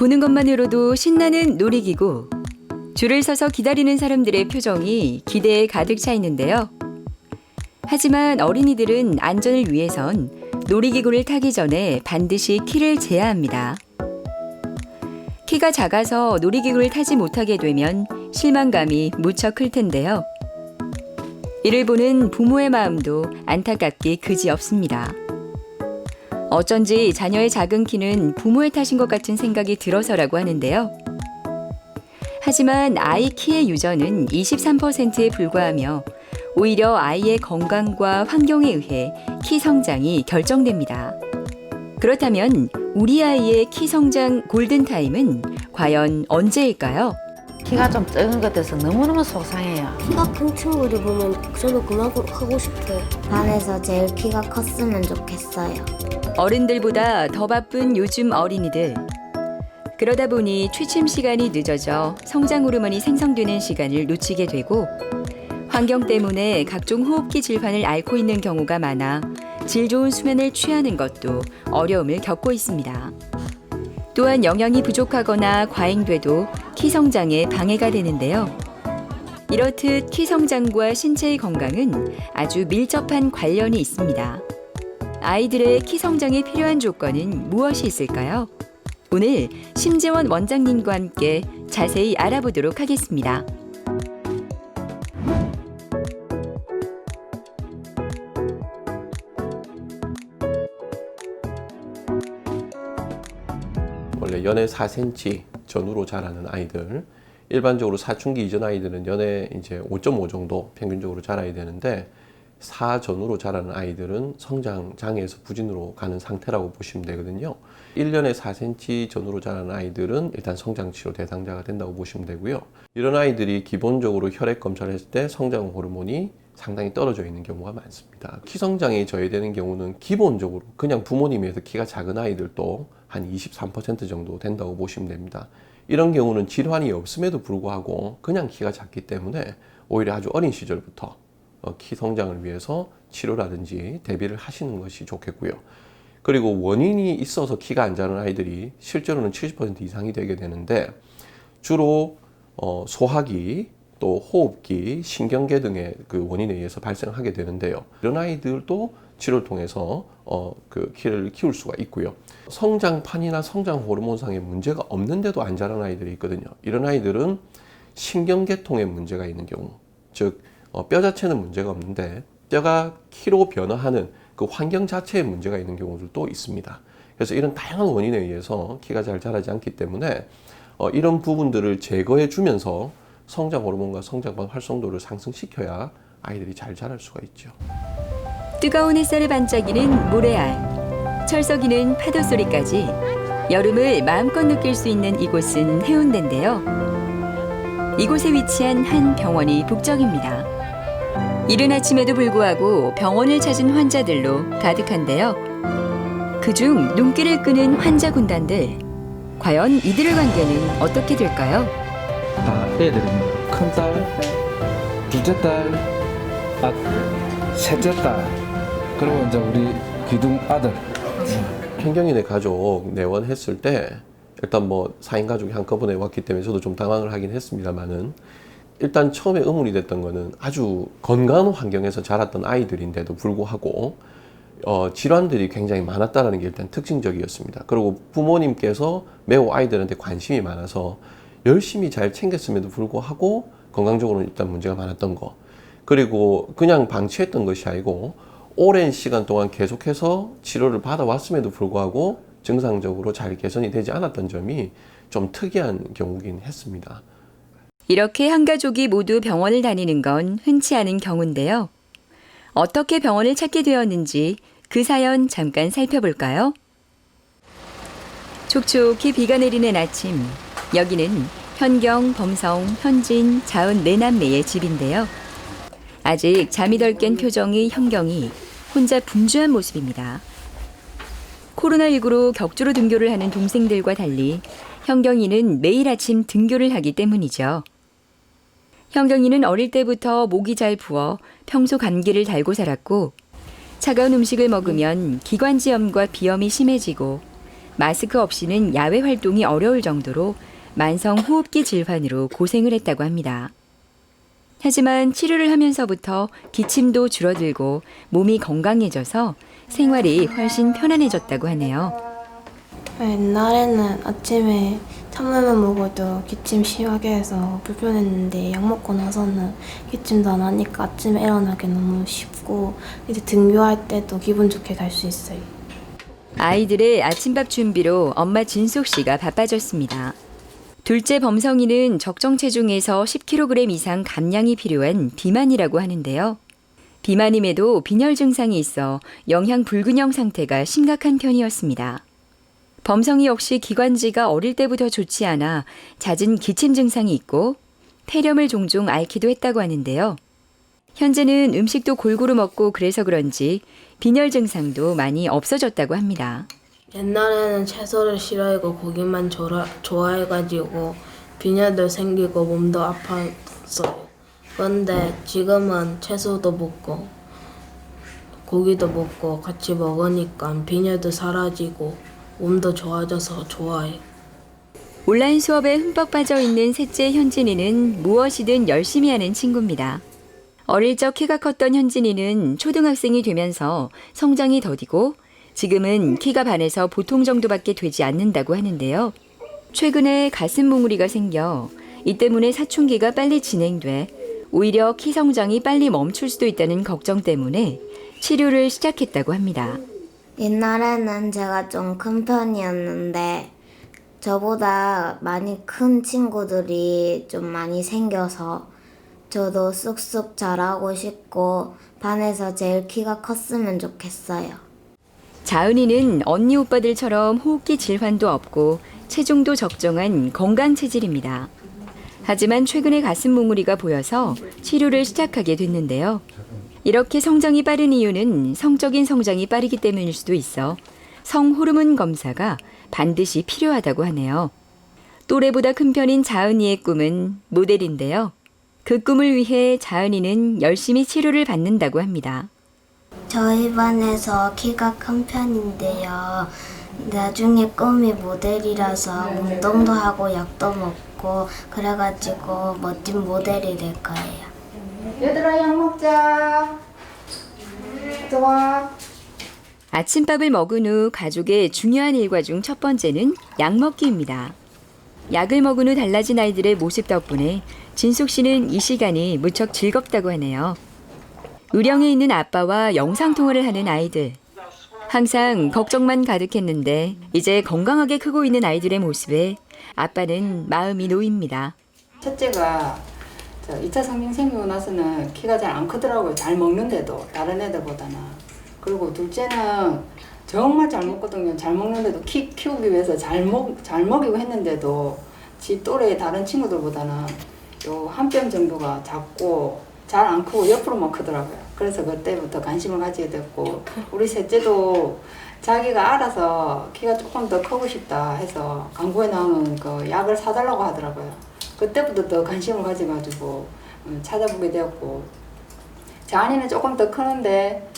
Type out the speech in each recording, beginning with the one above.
보는 것만으로도 신나는 놀이기구. 줄을 서서 기다리는 사람들의 표정이 기대에 가득 차 있는데요. 하지만 어린이들은 안전을 위해선 놀이기구를 타기 전에 반드시 키를 재야 합니다. 키가 작아서 놀이기구를 타지 못하게 되면 실망감이 무척 클 텐데요. 이를 보는 부모의 마음도 안타깝기 그지없습니다. 어쩐지 자녀의 작은 키는 부모의 탓인 것 같은 생각이 들어서라고 하는데요. 하지만 아이 키의 유전은 23%에 불과하며 오히려 아이의 건강과 환경에 의해 키 성장이 결정됩니다. 그렇다면 우리 아이의 키 성장 골든타임은 과연 언제일까요? 키가 좀 작은 것 같아서 너무너무 속상해요. 키가 큰 친구들이 보면 저도 그만큼 하고 싶어요. 반에서 제일 키가 컸으면 좋겠어요. 어른들보다 더 바쁜 요즘 어린이들. 그러다 보니 취침 시간이 늦어져 성장 호르몬이 생성되는 시간을 놓치게 되고 환경 때문에 각종 호흡기 질환을 앓고 있는 경우가 많아 질 좋은 수면을 취하는 것도 어려움을 겪고 있습니다. 또한 영양이 부족하거나 과잉돼도 키 성장에 방해가 되는데요. 이렇듯 키 성장과 신체의 건강은 아주 밀접한 관련이 있습니다. 아이들의 키 성장에 필요한 조건은 무엇이 있을까요? 오늘 심재원 원장님과 함께 자세히 알아보도록 하겠습니다. 원래 연애 4cm 전후로 자라는 아이들, 일반적으로 사춘기 이전 아이들은 연애 이제 5.5 정도 평균적으로 자라야 되는데 4 전후로 자라는 아이들은 성장 장애에서 부진으로 가는 상태라고 보시면 되거든요. 1년에 4cm 전후로 자라는 아이들은 일단 성장 치료 대상자가 된다고 보시면 되고요. 이런 아이들이 기본적으로 혈액 검사를 했을 때 성장 호르몬이 상당히 떨어져 있는 경우가 많습니다. 키 성장에 저해되는 경우는 기본적으로 그냥 부모님에 비해서 키가 작은 아이들도 한 23% 정도 된다고 보시면 됩니다. 이런 경우는 질환이 없음에도 불구하고 그냥 키가 작기 때문에 오히려 아주 어린 시절부터 키 성장을 위해서 치료라든지 대비를 하시는 것이 좋겠고요. 그리고 원인이 있어서 키가 안 자란 아이들이 실제로는 70% 이상이 되게 되는데 주로 소화기, 또 호흡기, 신경계 등의 그 원인에 의해서 발생하게 되는데요. 이런 아이들도 치료를 통해서 그 키를 키울 수가 있고요. 성장판이나 성장 호르몬상의 문제가 없는데도 안 자란 아이들이 있거든요. 이런 아이들은 신경계통에 문제가 있는 경우, 즉 뼈 자체는 문제가 없는데 뼈가 키로 변화하는 그 환경 자체에 문제가 있는 경우들도 있습니다. 그래서 이런 다양한 원인에 의해서 키가 잘 자라지 않기 때문에 이런 부분들을 제거해 주면서 성장 호르몬과 성장판 활성도를 상승시켜야 아이들이 잘 자랄 수가 있죠. 뜨거운 햇살에 반짝이는 모래알, 철썩이는 파도 소리까지 여름을 마음껏 느낄 수 있는 이곳은 해운대인데요. 이곳에 위치한 한 병원이 북적입니다. 이른 아침에도 불구하고 병원을 찾은 환자들로 가득한데요. 그중 눈길을 끄는 환자 군단들. 과연 이들의 관계는 어떻게 될까요? 다 애들입니다. 큰딸, 둘째 딸, 셋째 딸, 그리고 이제 우리 귀둥 아들. 횡경이네 가족 내원했을 때 일단 뭐 4인 가족이 한꺼번에 왔기 때문에 저도 좀 당황을 하긴 했습니다만은 일단 처음에 의문이 됐던 거는 아주 건강한 환경에서 자랐던 아이들인데도 불구하고 질환들이 굉장히 많았다는 게 일단 특징적이었습니다. 그리고 부모님께서 매우 아이들한테 관심이 많아서 열심히 잘 챙겼음에도 불구하고 건강적으로는 일단 문제가 많았던 거. 그리고 그냥 방치했던 것이 아니고 오랜 시간 동안 계속해서 치료를 받아왔음에도 불구하고 정상적으로 잘 개선이 되지 않았던 점이 좀 특이한 경우긴 했습니다. 이렇게 한 가족이 모두 병원을 다니는 건 흔치 않은 경우인데요. 어떻게 병원을 찾게 되었는지 그 사연 잠깐 살펴볼까요? 촉촉히 비가 내리는 아침. 여기는 현경, 범성, 현진, 자은 네 남매의 집인데요. 아직 잠이 덜 깬 표정의 현경이 혼자 분주한 모습입니다. 코로나19로 격주로 등교를 하는 동생들과 달리 현경이는 매일 아침 등교를 하기 때문이죠. 현경이는 어릴 때부터 목이 잘 부어 평소 감기를 달고 살았고 차가운 음식을 먹으면 기관지염과 비염이 심해지고 마스크 없이는 야외 활동이 어려울 정도로 만성 호흡기 질환으로 고생을 했다고 합니다. 하지만 치료를 하면서부터 기침도 줄어들고 몸이 건강해져서 생활이 훨씬 편안해졌다고 하네요. 옛날에는 아침에 찬물만 먹어도 기침 심하게 해서 불편했는데 약 먹고 나서는 기침도 안 하니까 아침에 일어나기 너무 쉽고 이제 등교할 때도 기분 좋게 갈 수 있어요. 아이들의 아침밥 준비로 엄마 진숙 씨가 바빠졌습니다. 둘째 범성이는 적정 체중에서 10kg 이상 감량이 필요한 비만이라고 하는데요. 비만임에도 빈혈 증상이 있어 영양 불균형 상태가 심각한 편이었습니다. 범성이 역시 기관지가 어릴 때부터 좋지 않아 잦은 기침 증상이 있고 폐렴을 종종 앓기도 했다고 하는데요. 현재는 음식도 골고루 먹고 그래서 그런지 빈혈 증상도 많이 없어졌다고 합니다. 옛날에는 채소를 싫어하고 고기만 좋아해가지고 빈혈도 생기고 몸도 아팠어요. 그런데 지금은 채소도 먹고 고기도 먹고 같이 먹으니까 빈혈도 사라지고 몸도 좋아져서 좋아요. 온라인 수업에 흠뻑 빠져 있는 셋째 현진이는 무엇이든 열심히 하는 친구입니다. 어릴 적 키가 컸던 현진이는 초등학생이 되면서 성장이 더디고 지금은 키가 반에서 보통 정도밖에 되지 않는다고 하는데요. 최근에 가슴 몽우리가 생겨 이 때문에 사춘기가 빨리 진행돼 오히려 키 성장이 빨리 멈출 수도 있다는 걱정 때문에 치료를 시작했다고 합니다. 옛날에는 제가 좀 큰 편이었는데 저보다 많이 큰 친구들이 좀 많이 생겨서 저도 쑥쑥 자라고 싶고 반에서 제일 키가 컸으면 좋겠어요. 자은이는 언니 오빠들처럼 호흡기 질환도 없고 체중도 적정한 건강 체질입니다. 하지만 최근에 가슴 몽우리가 보여서 치료를 시작하게 됐는데요. 이렇게 성장이 빠른 이유는 성적인 성장이 빠르기 때문일 수도 있어 성호르몬 검사가 반드시 필요하다고 하네요. 또래보다 큰 편인 자은이의 꿈은 모델인데요. 그 꿈을 위해 자은이는 열심히 치료를 받는다고 합니다. 저희 반에서 키가 큰 편인데요. 나중에 꿈이 모델이라서 운동도 하고 약도 먹고 그래가지고 멋진 모델이 될 거예요. 얘들아 약 먹자. 좋아. 아침밥을 먹은 후 가족의 중요한 일과 중 첫 번째는 약 먹기입니다. 약을 먹은 후 달라진 아이들의 모습 덕분에 진숙 씨는 이 시간이 무척 즐겁다고 하네요. 의령에 있는 아빠와 영상통화를 하는 아이들. 항상 걱정만 가득했는데 이제 건강하게 크고 있는 아이들의 모습에 아빠는 마음이 놓입니다. 첫째가 2차 성징 생기고 나서는 키가 잘 안 크더라고요. 잘 먹는데도 다른 애들보다는. 그리고 둘째는 정말 잘 먹거든요. 잘 먹는데도 키우기 위해서 잘 먹이고 했는데도 지 또래 다른 친구들보다는 요 한 뼘 정도가 작고 잘 안 크고 옆으로만 크더라고요. 그래서 그때부터 관심을 가지게 됐고 우리 셋째도 자기가 알아서 키가 조금 더 크고 싶다 해서 광고에 나오는 그 약을 사달라고 하더라고요. 그때부터 더 관심을 가져가지고 찾아보게 되었고 자은이는 조금 더 크는데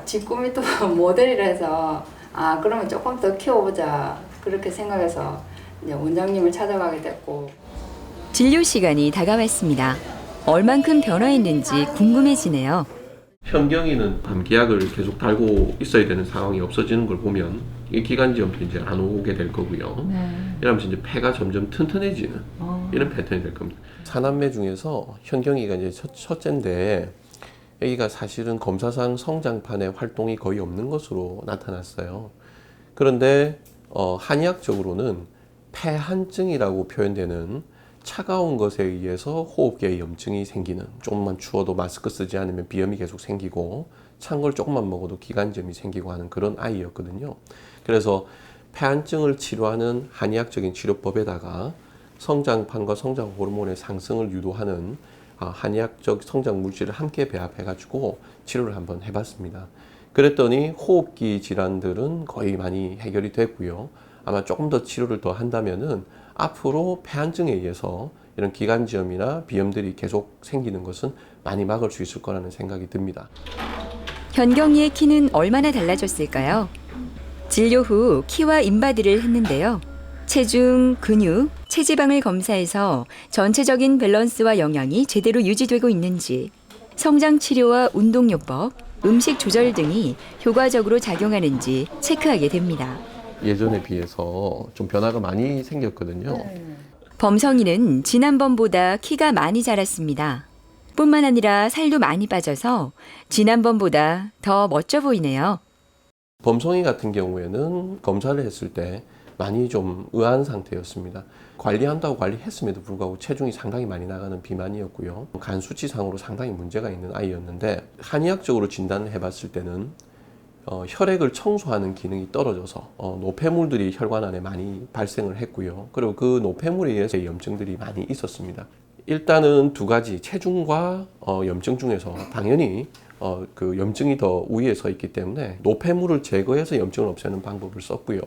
지 꿈이 또 모델이라 해서 그러면 조금 더 키워보자 그렇게 생각해서 이제 원장님을 찾아가게 됐고 진료 시간이 다가왔습니다. 얼만큼 변화했는지 궁금해지네요. 현경이는 감기약을 계속 달고 있어야 되는 상황이 없어지는 걸 보면 이 기관지염도 이제 안 오게 될 거고요. 이러면서 이제 폐가 점점 튼튼해지는 이런 패턴이 될 겁니다. 사남매 중에서 현경이가 이제 첫째인데 여기가 사실은 검사상 성장판에 활동이 거의 없는 것으로 나타났어요. 그런데 한의학적으로는 폐한증이라고 표현되는 차가운 것에 의해서 호흡기에 염증이 생기는, 조금만 추워도 마스크 쓰지 않으면 비염이 계속 생기고 찬 걸 조금만 먹어도 기관지염이 생기고 하는 그런 아이였거든요. 그래서 폐한증을 치료하는 한의학적인 치료법에다가 성장판과 성장 호르몬의 상승을 유도하는 한의학적 성장 물질을 함께 배합해 가지고 치료를 한번 해봤습니다. 그랬더니 호흡기 질환들은 거의 많이 해결이 됐고요. 아마 조금 더 치료를 더 한다면은 앞으로 폐한증에 의해서 이런 기관지염이나 비염들이 계속 생기는 것은 많이 막을 수 있을 거라는 생각이 듭니다. 현경이의 키는 얼마나 달라졌을까요? 진료 후 키와 인바디를 했는데요. 체중, 근육, 체지방을 검사해서 전체적인 밸런스와 영양이 제대로 유지되고 있는지, 성장 치료와 운동요법, 음식 조절 등이 효과적으로 작용하는지 체크하게 됩니다. 예전에 비해서 좀 변화가 많이 생겼거든요. 범성이는 지난번보다 키가 많이 자랐습니다. 뿐만 아니라 살도 많이 빠져서 지난번보다 더 멋져 보이네요. 범성이 같은 경우에는 검사를 했을 때 많이 좀 의아한 상태였습니다. 관리한다고 관리했음에도 불구하고 체중이 상당히 많이 나가는 비만이었고요. 간 수치상으로 상당히 문제가 있는 아이였는데 한의학적으로 진단을 해봤을 때는 혈액을 청소하는 기능이 떨어져서 노폐물들이 혈관 안에 많이 발생을 했고요. 그리고 그 노폐물에 의해서 염증들이 많이 있었습니다. 일단은 두 가지, 체중과 염증 중에서 당연히 그 염증이 더 우위에 서 있기 때문에 노폐물을 제거해서 염증을 없애는 방법을 썼고요.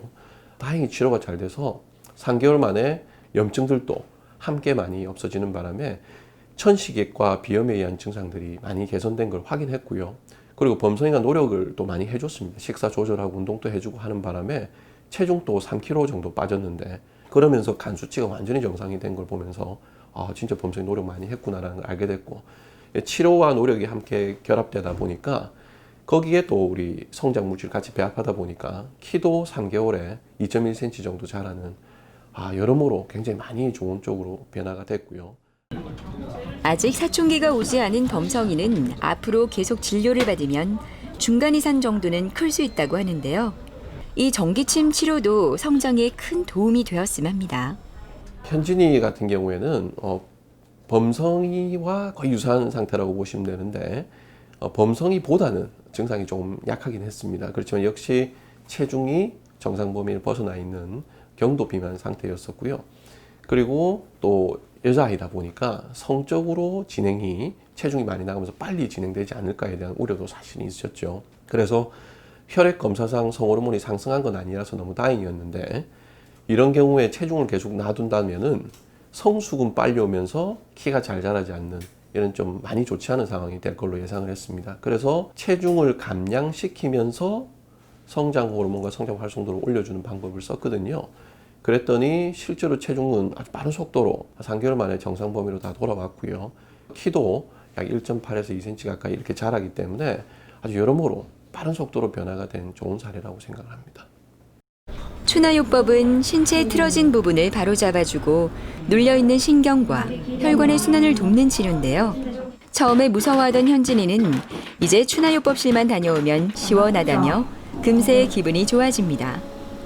다행히 치료가 잘 돼서 3개월 만에 염증들도 함께 많이 없어지는 바람에 천식액과 비염에 의한 증상들이 많이 개선된 걸 확인했고요. 그리고 범성이가 노력을 또 많이 해줬습니다. 식사 조절하고 운동도 해주고 하는 바람에 체중도 3kg 정도 빠졌는데, 그러면서 간 수치가 완전히 정상이 된 걸 보면서 진짜 범성이 노력 많이 했구나라는 걸 알게 됐고, 치료와 노력이 함께 결합되다 보니까 거기에 또 우리 성장 물질 같이 배합하다 보니까 키도 3개월에 2.1cm 정도 자라는 여러모로 굉장히 많이 좋은 쪽으로 변화가 됐고요. 아직 사춘기가 오지 않은 범성이는 앞으로 계속 진료를 받으면 중간 이상 정도는 클 수 있다고 하는데요. 이 전기침 치료도 성장에 큰 도움이 되었음 합니다. 현진이 같은 경우에는 범성이와 거의 유사한 상태라고 보시면 되는데, 범성이보다는 증상이 좀 약하긴 했습니다. 그렇지만 역시 체중이 정상 범위를 벗어나 있는 경도 비만 상태였었고요. 그리고 또 여자아이다 보니까 성적으로 진행이 체중이 많이 나가면서 빨리 진행되지 않을까에 대한 우려도 사실은 있었죠. 그래서 혈액 검사상 성호르몬이 상승한 건 아니라서 너무 다행이었는데, 이런 경우에 체중을 계속 놔둔다면은 성숙은 빨리 오면서 키가 잘 자라지 않는 이런 좀 많이 좋지 않은 상황이 될 걸로 예상을 했습니다. 그래서 체중을 감량시키면서 성장 호르몬과 성장 활성도를 올려주는 방법을 썼거든요. 그랬더니 실제로 체중은 아주 빠른 속도로 3개월 만에 정상 범위로 다 돌아왔고요. 키도 약 1.8에서 2cm 가까이 이렇게 자라기 때문에 아주 여러모로 빠른 속도로 변화가 된 좋은 사례라고 생각을 합니다. 추나요법은 신체의 틀어진 부분을 바로잡아주고 눌려있는 신경과 혈관의 순환을 돕는 치료인데요. 처음에 무서워하던 현진이는 이제 추나요법실만 다녀오면 시원하다며 금세 기분이 좋아집니다.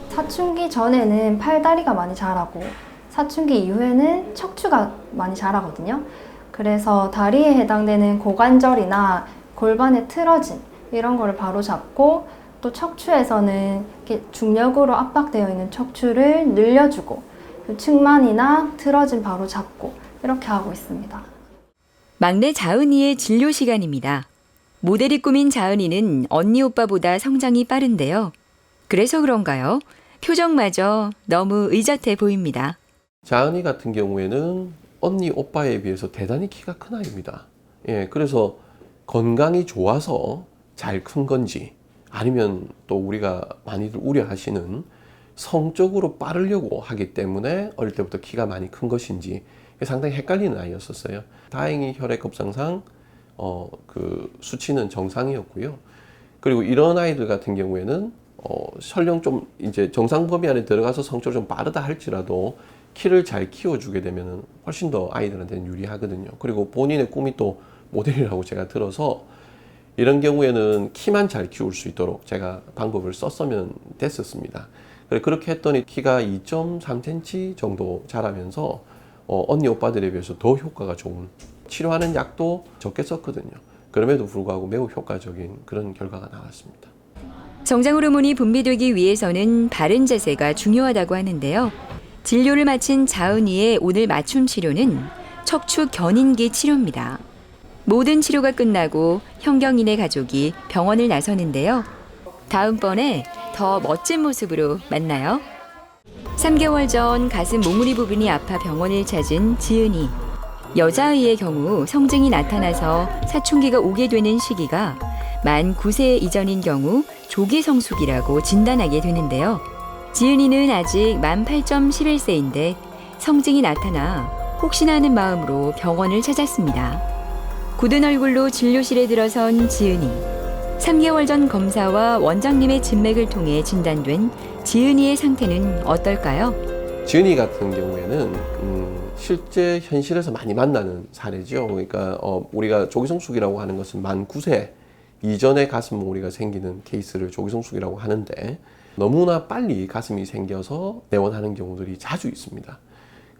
사춘기 전에는 팔다리가 많이 자라고 사춘기 이후에는 척추가 많이 자라거든요. 그래서 다리에 해당되는 고관절이나 골반의 틀어진 이런 거를 바로 잡고, 또 척추에서는 이렇게 중력으로 압박되어 있는 척추를 늘려주고 측만이나 틀어진 바로 잡고 이렇게 하고 있습니다. 막내 자은이의 진료 시간입니다. 모델이 꾸민 자은이는 언니 오빠보다 성장이 빠른데요. 그래서 그런가요? 표정마저 너무 의젓해 보입니다. 자은이 같은 경우에는 언니 오빠에 비해서 대단히 키가 큰 아이입니다. 그래서 건강이 좋아서 잘 큰 건지, 아니면 또 우리가 많이들 우려하시는 성적으로 빠르려고 하기 때문에 어릴 때부터 키가 많이 큰 것인지 상당히 헷갈리는 아이였었어요. 다행히 혈액 검사상 그 수치는 정상이었고요. 그리고 이런 아이들 같은 경우에는 설령 좀 이제 정상 범위 안에 들어가서 성적으로 좀 빠르다 할지라도 키를 잘 키워주게 되면 훨씬 더 아이들한테는 유리하거든요. 그리고 본인의 꿈이 또 모델이라고 제가 들어서 이런 경우에는 키만 잘 키울 수 있도록 제가 방법을 썼으면 됐었습니다. 그렇게 했더니 키가 2.3cm 정도 자라면서 언니 오빠들에 비해서 더 효과가 좋은, 치료하는 약도 적게 썼거든요. 그럼에도 불구하고 매우 효과적인 그런 결과가 나왔습니다. 성장 호르몬이 분비되기 위해서는 바른 자세가 중요하다고 하는데요. 진료를 마친 자은이의 오늘 맞춤 치료는 척추 견인기 치료입니다. 모든 치료가 끝나고 현경인의 가족이 병원을 나서는데요. 다음번에 더 멋진 모습으로 만나요. 3개월 전 가슴 몽우리 부분이 아파 병원을 찾은 지은이. 여자아이의 경우 성증이 나타나서 사춘기가 오게 되는 시기가 만 9세 이전인 경우 조기 성숙이라고 진단하게 되는데요. 지은이는 아직 만 8.11세인데 성증이 나타나 혹시나 하는 마음으로 병원을 찾았습니다. 굳은 얼굴로 진료실에 들어선 지은이. 3개월 전 검사와 원장님의 진맥을 통해 진단된 지은이의 상태는 어떨까요? 지은이 같은 경우에는 실제 현실에서 많이 만나는 사례죠. 그러니까 우리가 조기성숙이라고 하는 것은 만 9세 이전에 가슴 몽우리가 생기는 케이스를 조기성숙이라고 하는데 너무나 빨리 가슴이 생겨서 내원하는 경우들이 자주 있습니다.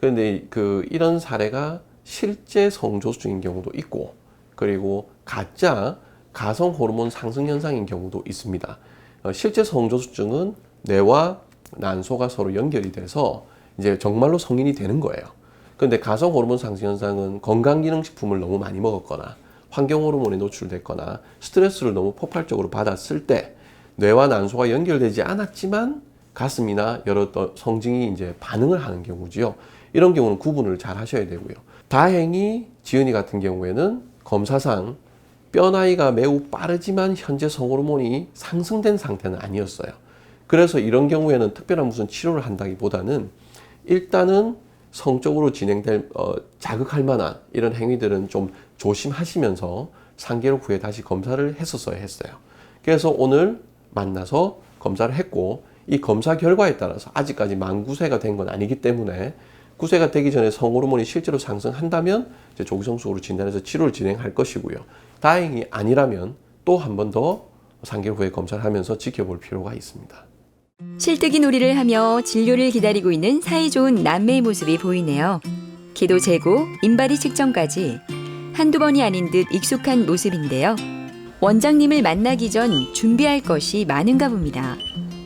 그런데 이런 사례가 실제 성조수증인 경우도 있고 그리고 가짜 가성 호르몬 상승 현상인 경우도 있습니다. 실제 성조수증은 뇌와 난소가 서로 연결이 돼서 이제 정말로 성인이 되는 거예요. 그런데 가성 호르몬 상승 현상은 건강기능식품을 너무 많이 먹었거나 환경 호르몬에 노출됐거나 스트레스를 너무 폭발적으로 받았을 때 뇌와 난소가 연결되지 않았지만 가슴이나 여러 성징이 이제 반응을 하는 경우지요. 이런 경우는 구분을 잘 하셔야 되고요. 다행히 지은이 같은 경우에는 검사상 뼈 나이가 매우 빠르지만 현재 성호르몬이 상승된 상태는 아니었어요. 그래서 이런 경우에는 특별한 무슨 치료를 한다기보다는 일단은 성적으로 진행될 자극할 만한 이런 행위들은 좀 조심하시면서 3개월 후에 다시 검사를 했었어야 했어요. 그래서 오늘 만나서 검사를 했고 이 검사 결과에 따라서 아직까지 만 9세가 된 건 아니기 때문에 9세가 되기 전에 성호르몬이 실제로 상승한다면 이제 조기성숙으로 진단해서 치료를 진행할 것이고요. 다행히 아니라면 또 한 번 더 3개월 후에 검사를 하면서 지켜볼 필요가 있습니다. 실뜨기 놀이를 하며 진료를 기다리고 있는 사이좋은 남매의 모습이 보이네요. 기도 재고, 인바디 측정까지 한두 번이 아닌 듯 익숙한 모습인데요. 원장님을 만나기 전 준비할 것이 많은가 봅니다.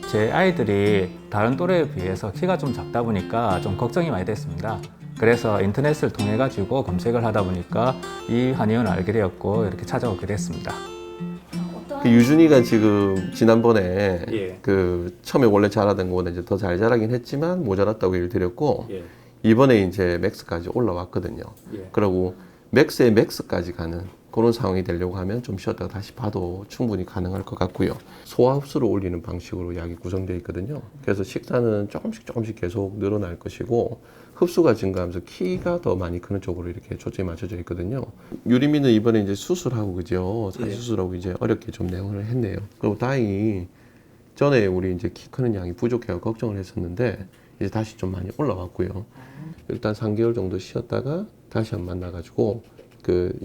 제 아이들이 다른 또래에 비해서 키가 좀 작다 보니까 좀 걱정이 많이 됐습니다. 그래서 인터넷을 통해 가지고 검색을 하다 보니까 이 한의원을 알게 되었고 이렇게 찾아오게 됐습니다. 유준이가 지금 지난번에 예. 처음에 원래 잘하던 거보다 이제 더 잘 자라긴 했지만 모자랐다고 얘기를 드렸고 예. 이번에 이제 맥스까지 올라왔거든요. 예. 그리고 맥스의 맥스까지 가는 그런 상황이 되려고 하면 좀 쉬었다가 다시 봐도 충분히 가능할 것 같고요. 소화 흡수를 올리는 방식으로 약이 구성되어 있거든요. 그래서 식사는 조금씩 계속 늘어날 것이고 흡수가 증가하면서 키가 더 많이 크는 쪽으로 이렇게 초점이 맞춰져 있거든요. 유리미는 이번에 이제 수술하고 그죠? 사실수술하고 이제 어렵게 좀 내원을 했네요. 그리고 다행히 전에 우리 이제 키 크는 양이 부족해서 걱정을 했었는데 이제 다시 좀 많이 올라왔고요. 일단 3개월 정도 쉬었다가 다시 한번 만나가지고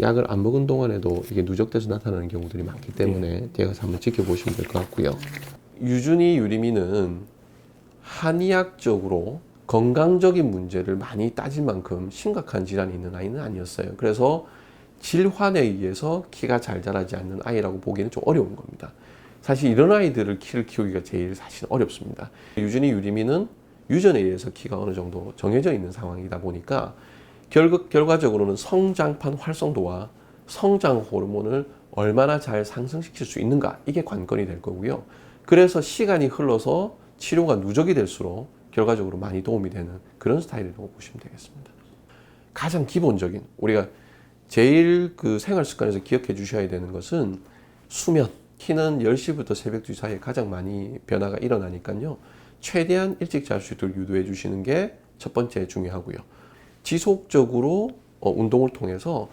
약을 안 먹은 동안에도 이게 누적돼서 나타나는 경우들이 많기 때문에 뒤에 가서 한번 지켜보시면 될 것 같고요. 유준이, 유리미는 한의학적으로 건강적인 문제를 많이 따질 만큼 심각한 질환이 있는 아이는 아니었어요. 그래서 질환에 의해서 키가 잘 자라지 않는 아이라고 보기에는 좀 어려운 겁니다. 사실 이런 아이들을 키를 키우기가 제일 사실 어렵습니다. 유준이, 유리미는 유전에 의해서 키가 어느 정도 정해져 있는 상황이다 보니까 결과적으로는 성장판 활성도와 성장 호르몬을 얼마나 잘 상승시킬 수 있는가, 이게 관건이 될 거고요. 그래서 시간이 흘러서 치료가 누적이 될수록 결과적으로 많이 도움이 되는 그런 스타일이라고 보시면 되겠습니다. 가장 기본적인 우리가 제일 생활 습관에서 기억해 주셔야 되는 것은 수면. 키는 10시부터 새벽 2시 사이에 가장 많이 변화가 일어나니까요. 최대한 일찍 잘 수 있도록 유도해 주시는 게 첫 번째 중요하고요. 지속적으로 운동을 통해서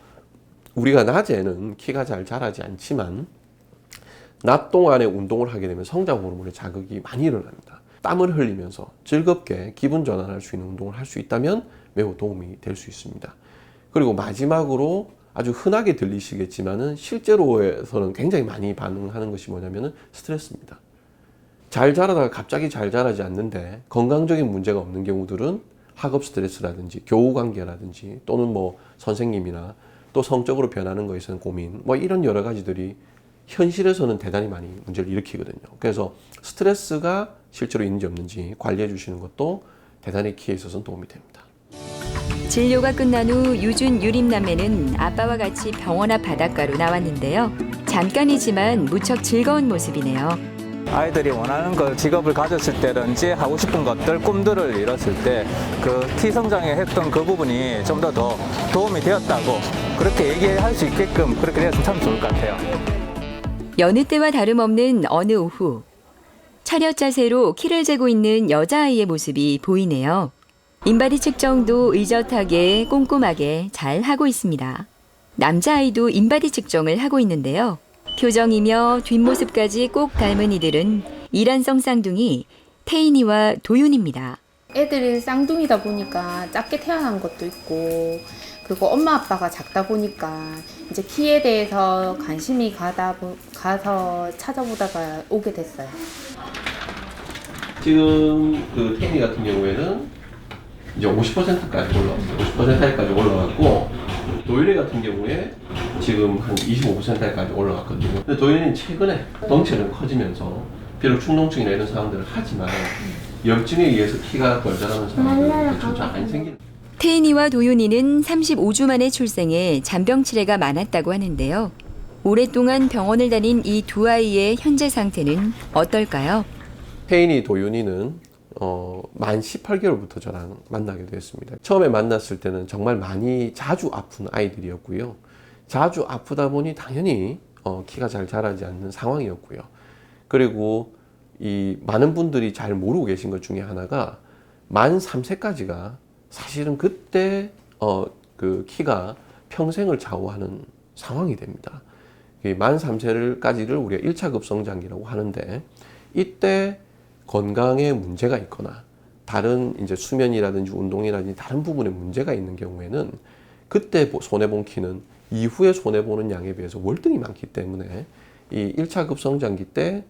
우리가 낮에는 키가 잘 자라지 않지만 낮 동안에 운동을 하게 되면 성장 호르몬의 자극이 많이 일어납니다. 땀을 흘리면서 즐겁게 기분 전환할 수 있는 운동을 할 수 있다면 매우 도움이 될 수 있습니다. 그리고 마지막으로 아주 흔하게 들리시겠지만은 실제로에서는 굉장히 많이 반응하는 것이 뭐냐면은 스트레스입니다. 잘 자라다가 갑자기 잘 자라지 않는데 건강적인 문제가 없는 경우들은 학업 스트레스라든지 교우 관계라든지 또는 뭐 선생님이나 또 성적으로 변하는 것에 있어서 고민 이런 여러 가지들이 현실에서는 대단히 많이 문제를 일으키거든요. 그래서 스트레스가 실제로 있는지 없는지 관리해 주시는 것도 대단히 키에 있어서는 도움이 됩니다. 진료가 끝난 후 유준 유림남매는 아빠와 같이 병원 앞 바닷가로 나왔는데요. 잠깐이지만 무척 즐거운 모습이네요. 아이들이 원하는 걸 직업을 가졌을 때든지 하고 싶은 것들, 꿈들을 이뤘을 때 그 키 성장에 했던 그 부분이 좀 더 도움이 되었다고 그렇게 얘기할 수 있게끔 그렇게 되었으면 참 좋을 것 같아요. 여느 때와 다름없는 어느 오후. 차렷 자세로 키를 재고 있는 여자아이의 모습이 보이네요. 인바디 측정도 의젓하게 꼼꼼하게 잘 하고 있습니다. 남자아이도 인바디 측정을 하고 있는데요. 표정이며 뒷모습까지 꼭 닮은 이들은 이란성 쌍둥이 태인이와 도윤입니다. 애들이 쌍둥이다 보니까 작게 태어난 것도 있고 그리고 엄마 아빠가 작다 보니까 이제 키에 대해서 관심이 가서 찾아보다가 오게 됐어요. 지금 그 태인이 같은 경우에는 이제 50%까지 올라왔어요. 50%까지 올라갔고 도윤이 같은 경우에 지금 한 25%까지 올라갔거든요. 근데 도윤이는 최근에 덩치는 커지면서 비록 충동증이나 이런 상황들을 하지만 염증에 의해서 키가 덜 자라는 상황들이 점차 많이 생기는. 태인이와 도윤이는 35주 만에 출생해 잔병 치레가 많았다고 하는데요. 오랫동안 병원을 다닌 이 두 아이의 현재 상태는 어떨까요? 태인이, 도윤이는 만 18개월부터 저랑 만나게 됐습니다. 처음에 만났을 때는 정말 많이 자주 아픈 아이들이었고요. 자주 아프다 보니 당연히 키가 잘 자라지 않는 상황이었고요. 그리고 이 많은 분들이 잘 모르고 계신 것 중에 하나가 만 3세까지가 사실은 그때 그 키가 평생을 좌우하는 상황이 됩니다. 만 3세까지를 우리가 1차 급성장기라고 하는데 이때 건강에 문제가 있거나 다른 이제 수면이라든지 운동이라든지 다른 부분에 문제가 있는 경우에는 그때 손해본 키는 이후에 손해보는 양에 비해서 월등히 많기 때문에 이 1차 급성장기 때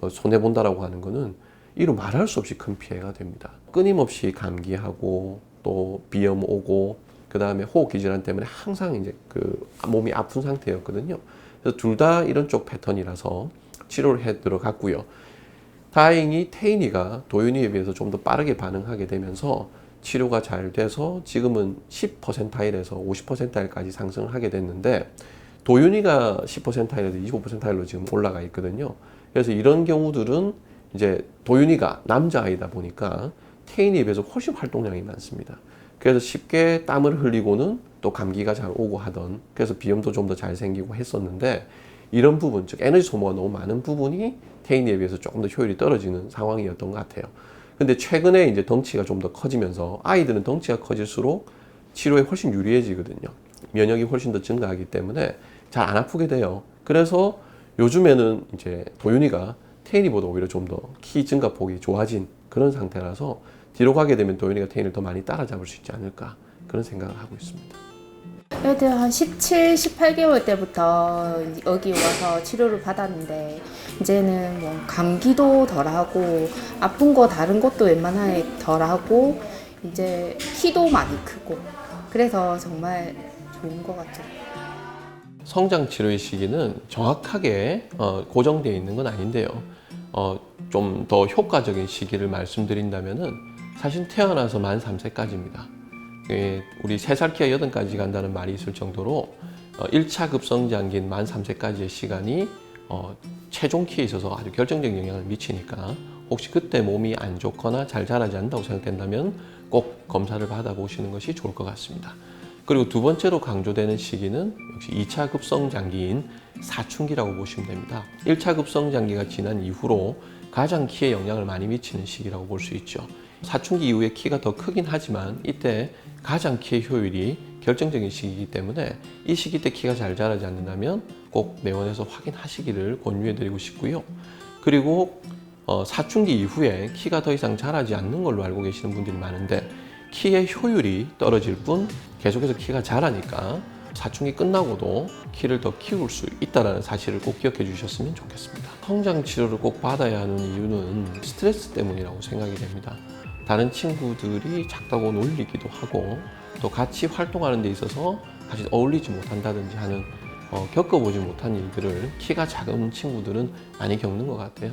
손해본다라고 하는 거는 이루 말할 수 없이 큰 피해가 됩니다. 끊임없이 감기하고 또 비염 오고 그 다음에 호흡기 질환 때문에 항상 이제 그 몸이 아픈 상태였거든요. 그래서 둘 다 이런 쪽 패턴이라서 치료를 해 들어갔고요. 다행히 태인이가 도윤이에 비해서 좀 더 빠르게 반응하게 되면서 치료가 잘 돼서 지금은 10%에서 50%까지 상승을 하게 됐는데 도윤이가 10%에서 25%로 지금 올라가 있거든요. 그래서 이런 경우들은 이제 도윤이가 남자아이다 보니까 태인이에 비해서 훨씬 활동량이 많습니다. 그래서 쉽게 땀을 흘리고는 또 감기가 잘 오고 하던, 그래서 비염도 좀 더 잘 생기고 했었는데 이런 부분, 즉 에너지 소모가 너무 많은 부분이 태인이에 비해서 조금 더 효율이 떨어지는 상황이었던 것 같아요. 근데 최근에 이제 덩치가 좀 더 커지면서 아이들은 덩치가 커질수록 치료에 훨씬 유리해지거든요. 면역이 훨씬 더 증가하기 때문에 잘 안 아프게 돼요. 그래서 요즘에는 이제 도윤이가 태인이보다 오히려 좀 더 키 증가폭이 좋아진 그런 상태라서 뒤로 가게 되면 도윤이가 태인을 더 많이 따라잡을 수 있지 않을까 그런 생각을 하고 있습니다. 애들 한 17, 18개월 때부터 여기 와서 치료를 받았는데 이제는 뭐 감기도 덜하고 아픈 거 다른 것도 웬만하게 덜하고 이제 키도 많이 크고 그래서 정말 좋은 것 같아요. 성장 치료의 시기는 정확하게 고정되어 있는 건 아닌데요. 좀 더 효과적인 시기를 말씀드린다면은 사실 태어나서 만 3세까지입니다. 우리 3살 키가 8까지 간다는 말이 있을 정도로 1차 급성장기인 만 3세까지의 시간이 최종 키에 있어서 아주 결정적인 영향을 미치니까 혹시 그때 몸이 안 좋거나 잘 자라지 않는다고 생각된다면 꼭 검사를 받아보시는 것이 좋을 것 같습니다. 그리고 두 번째로 강조되는 시기는 역시 2차 급성장기인 사춘기라고 보시면 됩니다. 1차 급성장기가 지난 이후로 가장 키에 영향을 많이 미치는 시기라고 볼 수 있죠. 사춘기 이후에 키가 더 크긴 하지만 이때 가장 키의 효율이 결정적인 시기이기 때문에 이 시기 때 키가 잘 자라지 않는다면 꼭 내원해서 확인하시기를 권유해드리고 싶고요. 그리고 사춘기 이후에 키가 더 이상 자라지 않는 걸로 알고 계시는 분들이 많은데 키의 효율이 떨어질 뿐 계속해서 키가 자라니까 사춘기 끝나고도 키를 더 키울 수 있다는 사실을 꼭 기억해 주셨으면 좋겠습니다. 성장 치료를 꼭 받아야 하는 이유는 스트레스 때문이라고 생각이 됩니다. 다른 친구들이 작다고 놀리기도 하고 또 같이 활동하는 데 있어서 같이 어울리지 못한다든지 하는 겪어보지 못한 일들을 키가 작은 친구들은 많이 겪는 것 같아요.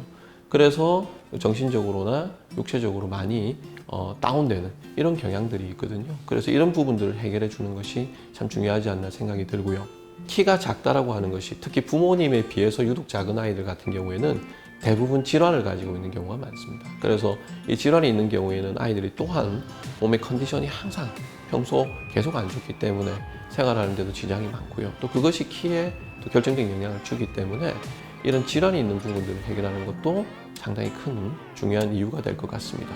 그래서 정신적으로나 육체적으로 많이 다운되는 이런 경향들이 있거든요. 그래서 이런 부분들을 해결해 주는 것이 참 중요하지 않나 생각이 들고요. 키가 작다라고 하는 것이 특히 부모님에 비해서 유독 작은 아이들 같은 경우에는 대부분 질환을 가지고 있는 경우가 많습니다. 그래서 이 질환이 있는 경우에는 아이들이 또한 몸의 컨디션이 항상 평소 계속 안 좋기 때문에 생활하는 데도 지장이 많고요. 또 그것이 키에 또 결정적인 영향을 주기 때문에 이런 질환이 있는 부분들을 해결하는 것도 상당히 큰 중요한 이유가 될 것 같습니다.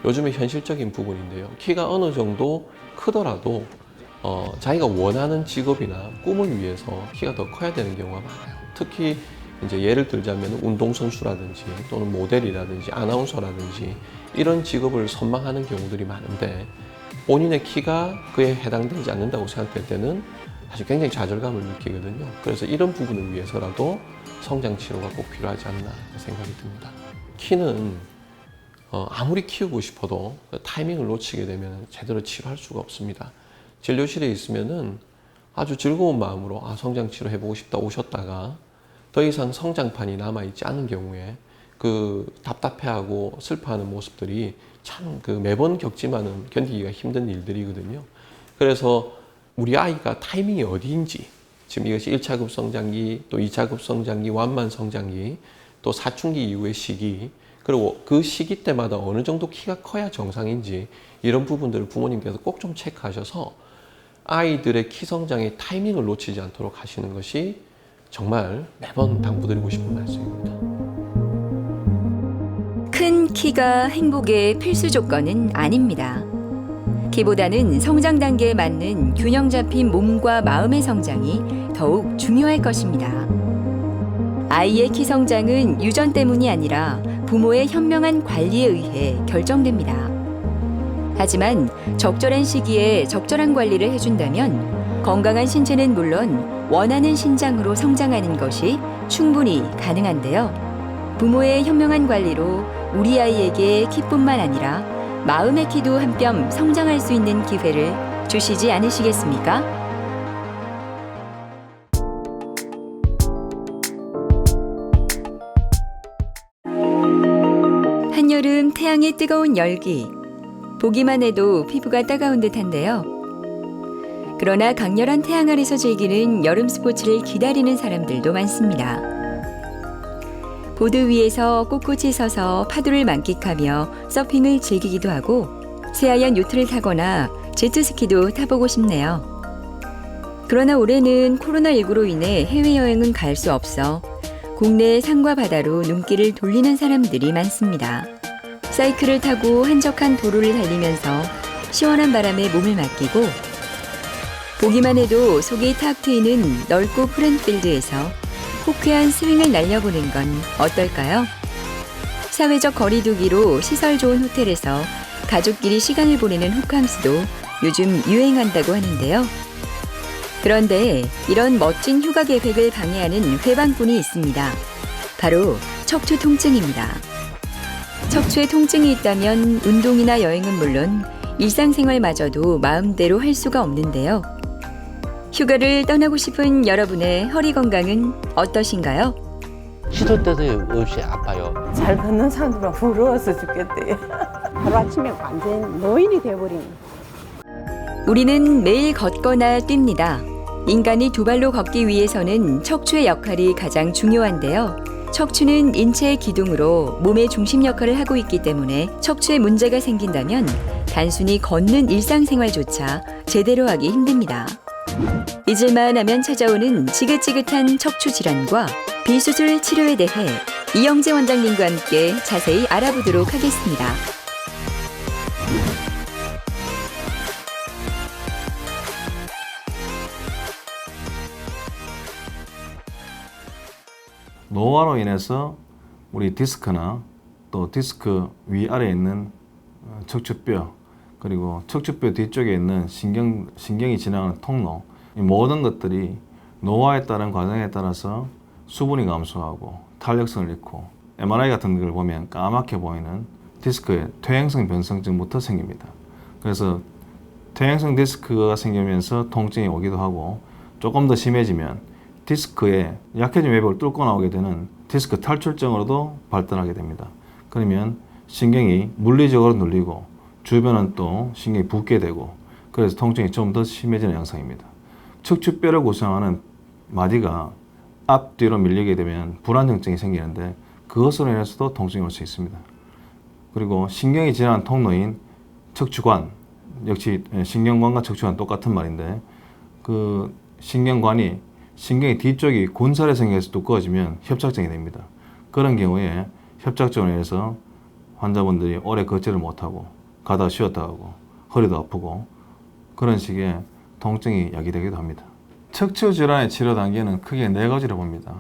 요즘의 현실적인 부분인데요. 키가 어느 정도 크더라도 자기가 원하는 직업이나 꿈을 위해서 키가 더 커야 되는 경우가 많아요. 특히 이제 예를 들자면 운동선수라든지 또는 모델이라든지 아나운서라든지 이런 직업을 선망하는 경우들이 많은데 본인의 키가 그에 해당되지 않는다고 생각될 때는 사실 굉장히 좌절감을 느끼거든요. 그래서 이런 부분을 위해서라도 성장 치료가 꼭 필요하지 않나 생각이 듭니다. 키는 아무리 키우고 싶어도 타이밍을 놓치게 되면 제대로 치료할 수가 없습니다. 진료실에 있으면은 아주 즐거운 마음으로 성장 치료 해보고 싶다 오셨다가 더 이상 성장판이 남아있지 않은 경우에 그 답답해하고 슬퍼하는 모습들이 참 그 매번 겪지만은 견디기가 힘든 일들이거든요. 그래서 우리 아이가 타이밍이 어디인지 지금 이것이 1차급 성장기, 또 2차급 성장기, 완만 성장기, 또 사춘기 이후의 시기, 그리고 그 시기 때마다 어느 정도 키가 커야 정상인지 이런 부분들을 부모님께서 꼭 좀 체크하셔서 아이들의 키 성장의 타이밍을 놓치지 않도록 하시는 것이 정말 매번 당부드리고 싶은 말씀입니다. 큰 키가 행복의 필수 조건은 아닙니다. 키보다는 성장 단계에 맞는 균형 잡힌 몸과 마음의 성장이 더욱 중요할 것입니다. 아이의 키 성장은 유전 때문이 아니라 부모의 현명한 관리에 의해 결정됩니다. 하지만 적절한 시기에 적절한 관리를 해준다면 건강한 신체는 물론 원하는 신장으로 성장하는 것이 충분히 가능한데요. 부모의 현명한 관리로 우리 아이에게 키뿐만 아니라 마음의 키도 한 뼘 성장할 수 있는 기회를 주시지 않으시겠습니까? 한여름 태양의 뜨거운 열기, 보기만 해도 피부가 따가운 듯한데요. 그러나 강렬한 태양 아래서 즐기는 여름 스포츠를 기다리는 사람들도 많습니다. 보드 위에서 꼿꼿이 서서 파도를 만끽하며 서핑을 즐기기도 하고 새하얀 요트를 타거나 제트스키도 타보고 싶네요. 그러나 올해는 코로나19로 인해 해외여행은 갈 수 없어 국내 산과 바다로 눈길을 돌리는 사람들이 많습니다. 사이클을 타고 한적한 도로를 달리면서 시원한 바람에 몸을 맡기고 보기만 해도 속이 탁 트이는 넓고 푸른 필드에서 호쾌한 스윙을 날려보는 건 어떨까요? 사회적 거리두기로 시설 좋은 호텔에서 가족끼리 시간을 보내는 호캉스도 요즘 유행한다고 하는데요. 그런데 이런 멋진 휴가 계획을 방해하는 회방꾼이 있습니다. 바로 척추 통증입니다. 척추에 통증이 있다면 운동이나 여행은 물론 일상생활마저도 마음대로 할 수가 없는데요. 휴가를 떠나고 싶은 여러분의 허리 건강은 어떠신가요? 시도 때도 없이 아파요. 잘 걷는 사람들은 부러워서 죽겠대. 하루아침에 완전 노인이 돼버린. 우리는 매일 걷거나 뜁니다. 인간이 두 발로 걷기 위해서는 척추의 역할이 가장 중요한데요. 척추는 인체의 기둥으로 몸의 중심 역할을 하고 있기 때문에 척추에 문제가 생긴다면 단순히 걷는 일상생활조차 제대로 하기 힘듭니다. 잊을만 하면 찾아오는 지긋지긋한 척추 질환과 비수술 치료에 대해 이영재 원장님과 함께 자세히 알아보도록 하겠습니다. 노화로 인해서 우리 디스크나 또 디스크 위아래에 있는 척추뼈 그리고 척추뼈 뒤쪽에 있는 신경이 지나가는 통로 이 모든 것들이 노화에 따른 과정에 따라서 수분이 감소하고 탄력성을 잃고 MRI 같은 걸 보면 까맣게 보이는 디스크의 퇴행성 변성증부터 생깁니다. 그래서 퇴행성 디스크가 생기면서 통증이 오기도 하고 조금 더 심해지면 디스크에 약해진 외벽을 뚫고 나오게 되는 디스크 탈출증으로도 발달하게 됩니다. 그러면 신경이 물리적으로 눌리고 주변은 또 신경이 붓게 되고 그래서 통증이 좀 더 심해지는 양상입니다. 척추뼈를 구성하는 마디가 앞뒤로 밀리게 되면 불안정증이 생기는데 그것으로 인해서도 통증이 올 수 있습니다. 그리고 신경이 지나는 통로인 척추관, 역시 신경관과 척추관 똑같은 말인데 그 신경관이 신경의 뒤쪽이 군살에 생겨서 두꺼워지면 협착증이 됩니다. 그런 경우에 협착증으로 인해서 환자분들이 오래 걷지를 못하고 가다 쉬었다 하고 허리도 아프고 그런 식의 통증이 야기되기도 합니다. 척추 질환의 치료 단계는 크게 4가지로 봅니다.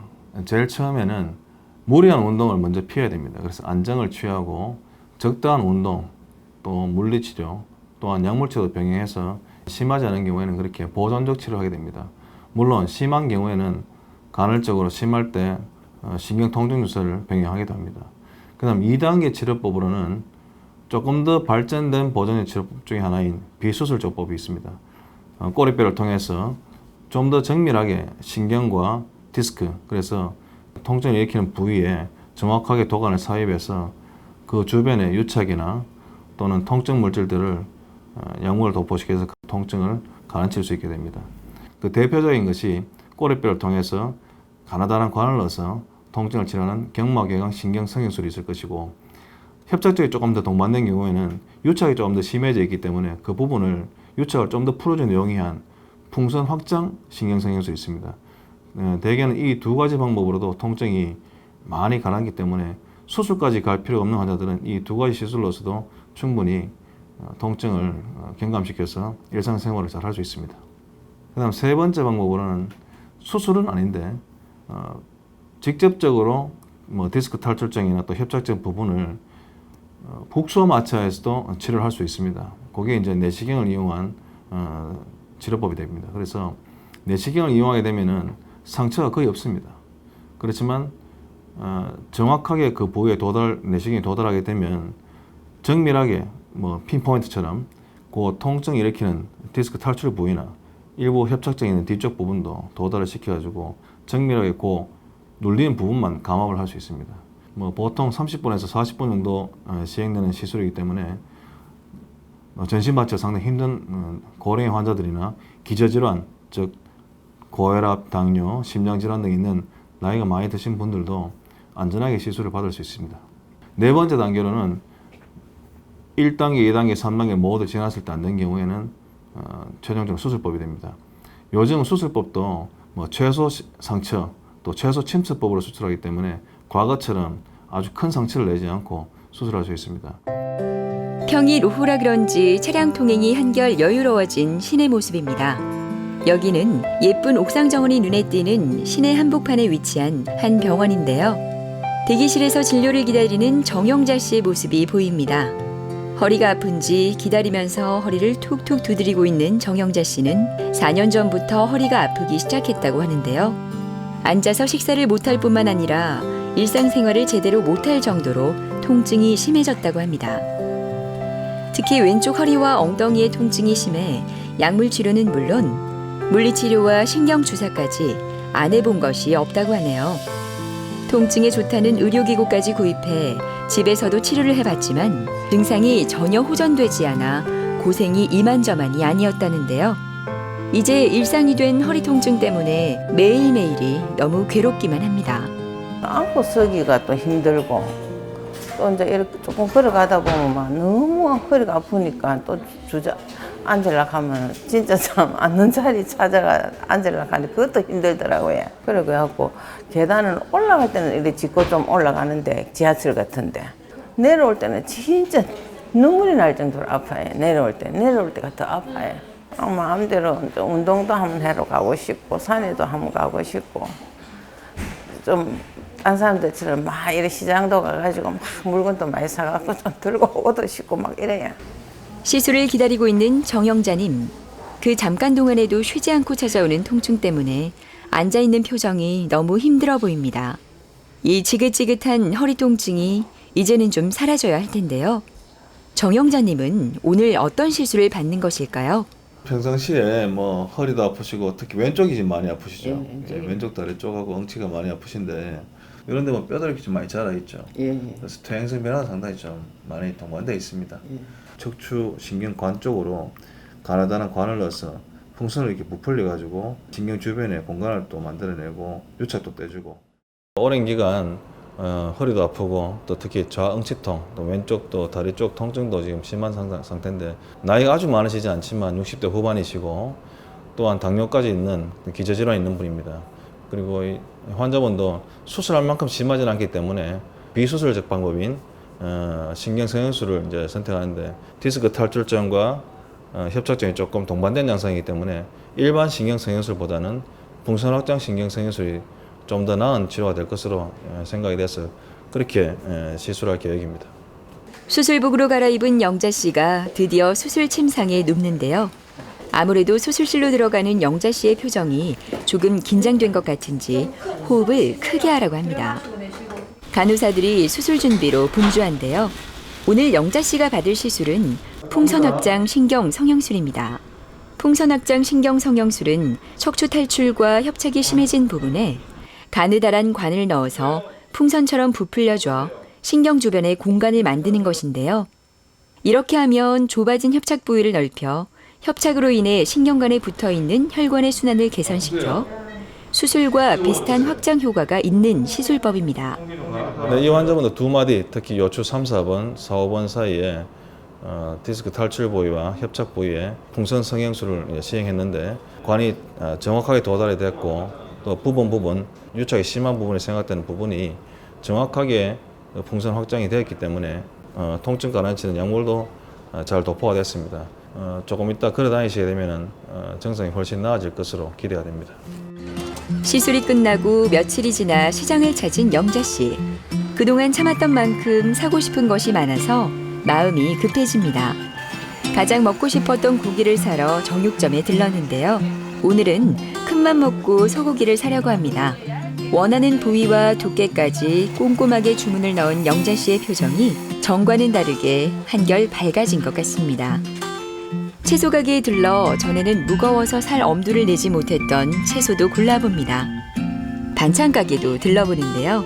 제일 처음에는 무리한 운동을 먼저 피해야 됩니다. 그래서 안정을 취하고 적당한 운동, 또 물리치료, 또한 약물치료도 병행해서 심하지 않은 경우에는 그렇게 보존적 치료를 하게 됩니다. 물론 심한 경우에는 간헐적으로 심할 때 신경통증주사를 병행하기도 합니다. 그 다음 2단계 치료법으로는 조금 더 발전된 보존적 치료법 중에 하나인 비수술조법이 있습니다. 꼬리뼈를 통해서 좀 더 정밀하게 신경과 디스크, 그래서 통증을 일으키는 부위에 정확하게 도관을 삽입해서 그 주변의 유착이나 또는 통증 물질들을 약물을 도포시켜서 그 통증을 가라앉힐 수 있게 됩니다. 그 대표적인 것이 꼬리뼈를 통해서 가느다란 관을 넣어서 통증을 치료하는 경막외곽 신경성형술이 있을 것이고 협착증이 조금 더 동반된 경우에는 유착이 조금 더 심해져 있기 때문에 그 부분을 유착을 좀 더 풀어주는 용이한 풍선 확장 신경성형술이 있습니다. 대개는 이 2가지 방법으로도 통증이 많이 가라앉기 때문에 수술까지 갈 필요가 없는 환자들은 이 2가지 시술로서도 충분히 통증을 경감시켜서 일상생활을 잘 할 수 있습니다. 그 다음 3번째 방법으로는 수술은 아닌데 직접적으로 디스크 탈출증이나 또 협착증 부분을 북수와 마취에서도 치료를 할 수 있습니다. 그게 이제 내시경을 이용한 치료법이 됩니다. 그래서 내시경을 이용하게 되면은 상처가 거의 없습니다. 그렇지만 정확하게 그 부위에 내시경이 도달하게 되면 정밀하게 핀포인트처럼 그 통증을 일으키는 디스크 탈출 부위나 일부 협착증이 있는 뒤쪽 부분도 도달을 시켜가지고 정밀하게 그 눌리는 부분만 감압을 할 수 있습니다. 보통 30분에서 40분 정도 시행되는 시술이기 때문에 전신 마취가 상당히 힘든 고령의 환자들이나 기저질환, 즉 고혈압, 당뇨, 심장질환 등 있는 나이가 많이 드신 분들도 안전하게 시술을 받을 수 있습니다. 4번째 단계로는 1단계, 2단계, 3단계 모두 지났을 때 안 된 경우에는 최종적으로 수술법이 됩니다. 요즘 수술법도 최소 상처, 또 최소 침수법으로 수술하기 때문에 과거처럼 아주 큰 상처를 내지 않고 수술할 수 있습니다. 평일 오후라 그런지 차량 통행이 한결 여유로워진 시내 모습입니다. 여기는 예쁜 옥상 정원이 눈에 띄는 시내 한복판에 위치한 한 병원인데요. 대기실에서 진료를 기다리는 정영자 씨의 모습이 보입니다. 허리가 아픈지 기다리면서 허리를 툭툭 두드리고 있는 정영자 씨는 4년 전부터 허리가 아프기 시작했다고 하는데요. 앉아서 식사를 못할 뿐만 아니라 일상생활을 제대로 못할 정도로 통증이 심해졌다고 합니다. 특히 왼쪽 허리와 엉덩이의 통증이 심해 약물 치료는 물론 물리치료와 신경주사까지 안 해본 것이 없다고 하네요. 통증에 좋다는 의료기구까지 구입해 집에서도 치료를 해봤지만 증상이 전혀 호전되지 않아 고생이 이만저만이 아니었다는데요. 이제 일상이 된 허리 통증 때문에 매일매일이 너무 괴롭기만 합니다. 앉고 서기가 또 힘들고 또 이제 이렇게 조금 걸어가다 보면 막 너무 허리가 아프니까 또 앉으려고 하면 진짜 참 앉는 자리 찾아가 앉으려고 하는데 그것도 힘들더라고요. 그래갖고 계단을 올라갈 때는 이렇게 짚고 좀 올라가는데 지하철 같은데 내려올 때는 진짜 눈물이 날 정도로 아파요. 내려올 때가 더 아파요. 마음대로 운동도 한번 하러 가고 싶고 산에도 한번 가고 싶고 좀 딴 사람들처럼 막 이래 시장도 가가지고 막 물건도 많이 사갖고 좀 들고 오고도 싶고 막 이래요. 시술을 기다리고 있는 정영자님. 그 잠깐 동안에도 쉬지 않고 찾아오는 통증 때문에 앉아있는 표정이 너무 힘들어 보입니다. 이 지긋지긋한 허리 통증이 이제는 좀 사라져야 할 텐데요. 정영자님은 오늘 어떤 시술을 받는 것일까요? 평상시에 뭐 허리도 아프시고 특히 왼쪽이 지금 많이 아프시죠? 예, 왼쪽 다리 쪽하고 엉치가 많이 아프신데 이런 데 보면 뼈들이 좀 많이 자라 있죠. 그래서 퇴행성 변화가 상당히 좀 많이 동반되어 있습니다. 척추 신경관 쪽으로 가느다란 관을 넣어서 풍선을 이렇게 부풀려 가지고 신경 주변에 공간을 또 만들어내고 유착도 떼주고 오랜 기간 허리도 아프고 또 특히 좌엉치통 또 왼쪽 또 다리 쪽 통증도 지금 심한 상태인데 나이가 아주 많으시지 않지만 60대 후반이시고 또한 당뇨까지 있는 기저질환이 있는 분입니다. 그리고 이 환자분도 수술할 만큼 심하지는 않기 때문에 비수술적 방법인 신경성형술을 이제 선택하는데 디스크 탈출증과 협착증이 조금 동반된 양상이기 때문에 일반 신경성형술보다는 풍선 확장 신경성형술이 좀 더 나은 치료가 될 것으로 생각이 돼서 그렇게 시술할 계획입니다. 수술복으로 갈아입은 영자 씨가 드디어 수술 침상에 눕는데요. 아무래도 수술실로 들어가는 영자 씨의 표정이 조금 긴장된 것 같은지 호흡을 크게 하라고 합니다. 간호사들이 수술 준비로 분주한데요. 오늘 영자 씨가 받을 시술은 풍선 확장 신경 성형술입니다. 풍선 확장 신경 성형술은 척추 탈출과 협착이 심해진 부분에 가느다란 관을 넣어서 풍선처럼 부풀려줘 신경 주변에 공간을 만드는 것인데요. 이렇게 하면 좁아진 협착 부위를 넓혀 협착으로 인해 신경관에 붙어있는 혈관의 순환을 개선시켜 수술과 비슷한 확장 효과가 있는 시술법입니다. 네, 이 환자분도 두 마디, 특히 요추 3, 4번, 4, 5번 사이에 디스크 탈출 부위와 협착 부위에 풍선 성형술을 시행했는데 관이 정확하게 도달이 됐고 또 부분 유착이 심한 부분이 생각되는 부분이 정확하게 풍선 확장이 되었기 때문에 통증 가라앉히는 약물도 잘 도포가 됐습니다. 조금 이따 걸어 다니시게 되면 증상이 훨씬 나아질 것으로 기대가 됩니다. 시술이 끝나고 며칠이 지나 시장을 찾은 영자 씨. 그동안 참았던 만큼 사고 싶은 것이 많아서 마음이 급해집니다. 가장 먹고 싶었던 고기를 사러 정육점에 들렀는데요. 오늘은 큰맘 먹고 소고기를 사려고 합니다. 원하는 부위와 두께까지 꼼꼼하게 주문을 넣은 영자 씨의 표정이 전과는 다르게 한결 밝아진 것 같습니다. 채소 가게에 들러 전에는 무거워서 살 엄두를 내지 못했던 채소도 골라봅니다. 반찬 가게도 들러보는데요.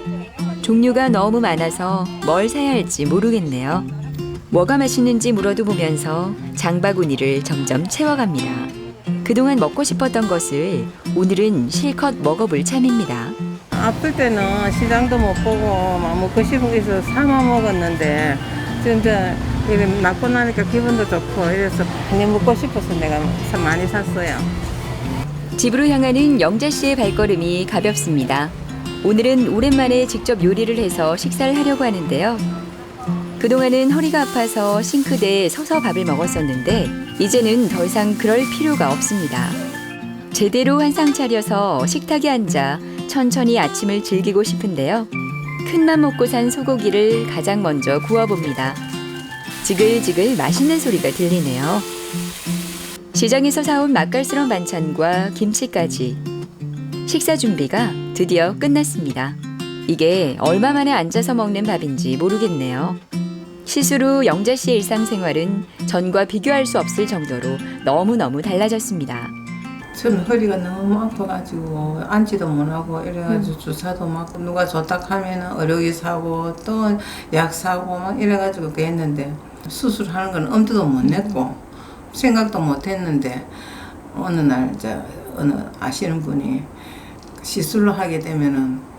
종류가 너무 많아서 뭘 사야 할지 모르겠네요. 뭐가 맛있는지 물어도 보면서 장바구니를 점점 채워갑니다. 그동안 먹고 싶었던 것을 오늘은 실컷 먹어볼 참입니다. 아플 때는 시장도 못 보고 막 먹고 싶은 게 있어서 사만 먹었는데 진짜 이렇게 낫고 나니까 기분도 좋고 이래서 그냥 먹고 싶어서 내가 많이 샀어요. 집으로 향하는 영자 씨의 발걸음이 가볍습니다. 오늘은 오랜만에 직접 요리를 해서 식사를 하려고 하는데요. 그동안은 허리가 아파서 싱크대에 서서 밥을 먹었었는데 이제는 더 이상 그럴 필요가 없습니다. 제대로 한 상 차려서 식탁에 앉아 천천히 아침을 즐기고 싶은데요. 큰맘 먹고 산 소고기를 가장 먼저 구워봅니다. 지글지글 맛있는 소리가 들리네요. 시장에서 사온 맛깔스러운 반찬과 김치까지. 식사 준비가 드디어 끝났습니다. 이게 얼마 만에 앉아서 먹는 밥인지 모르겠네요. 시술 후 영자 씨의 일상생활은 전과 비교할 수 없을 정도로 너무너무 달라졌습니다. 저는 허리가 너무 아파가지고 앉지도 못하고 이래가지고 주사도 맞고 누가 좋다 하면 의료기 사고 또 약 사고 막 이래가지고 했는데 수술하는 건 엄두도 못 냈고 생각도 못 했는데 어느 날 어느 아시는 분이 시술로 하게 되면은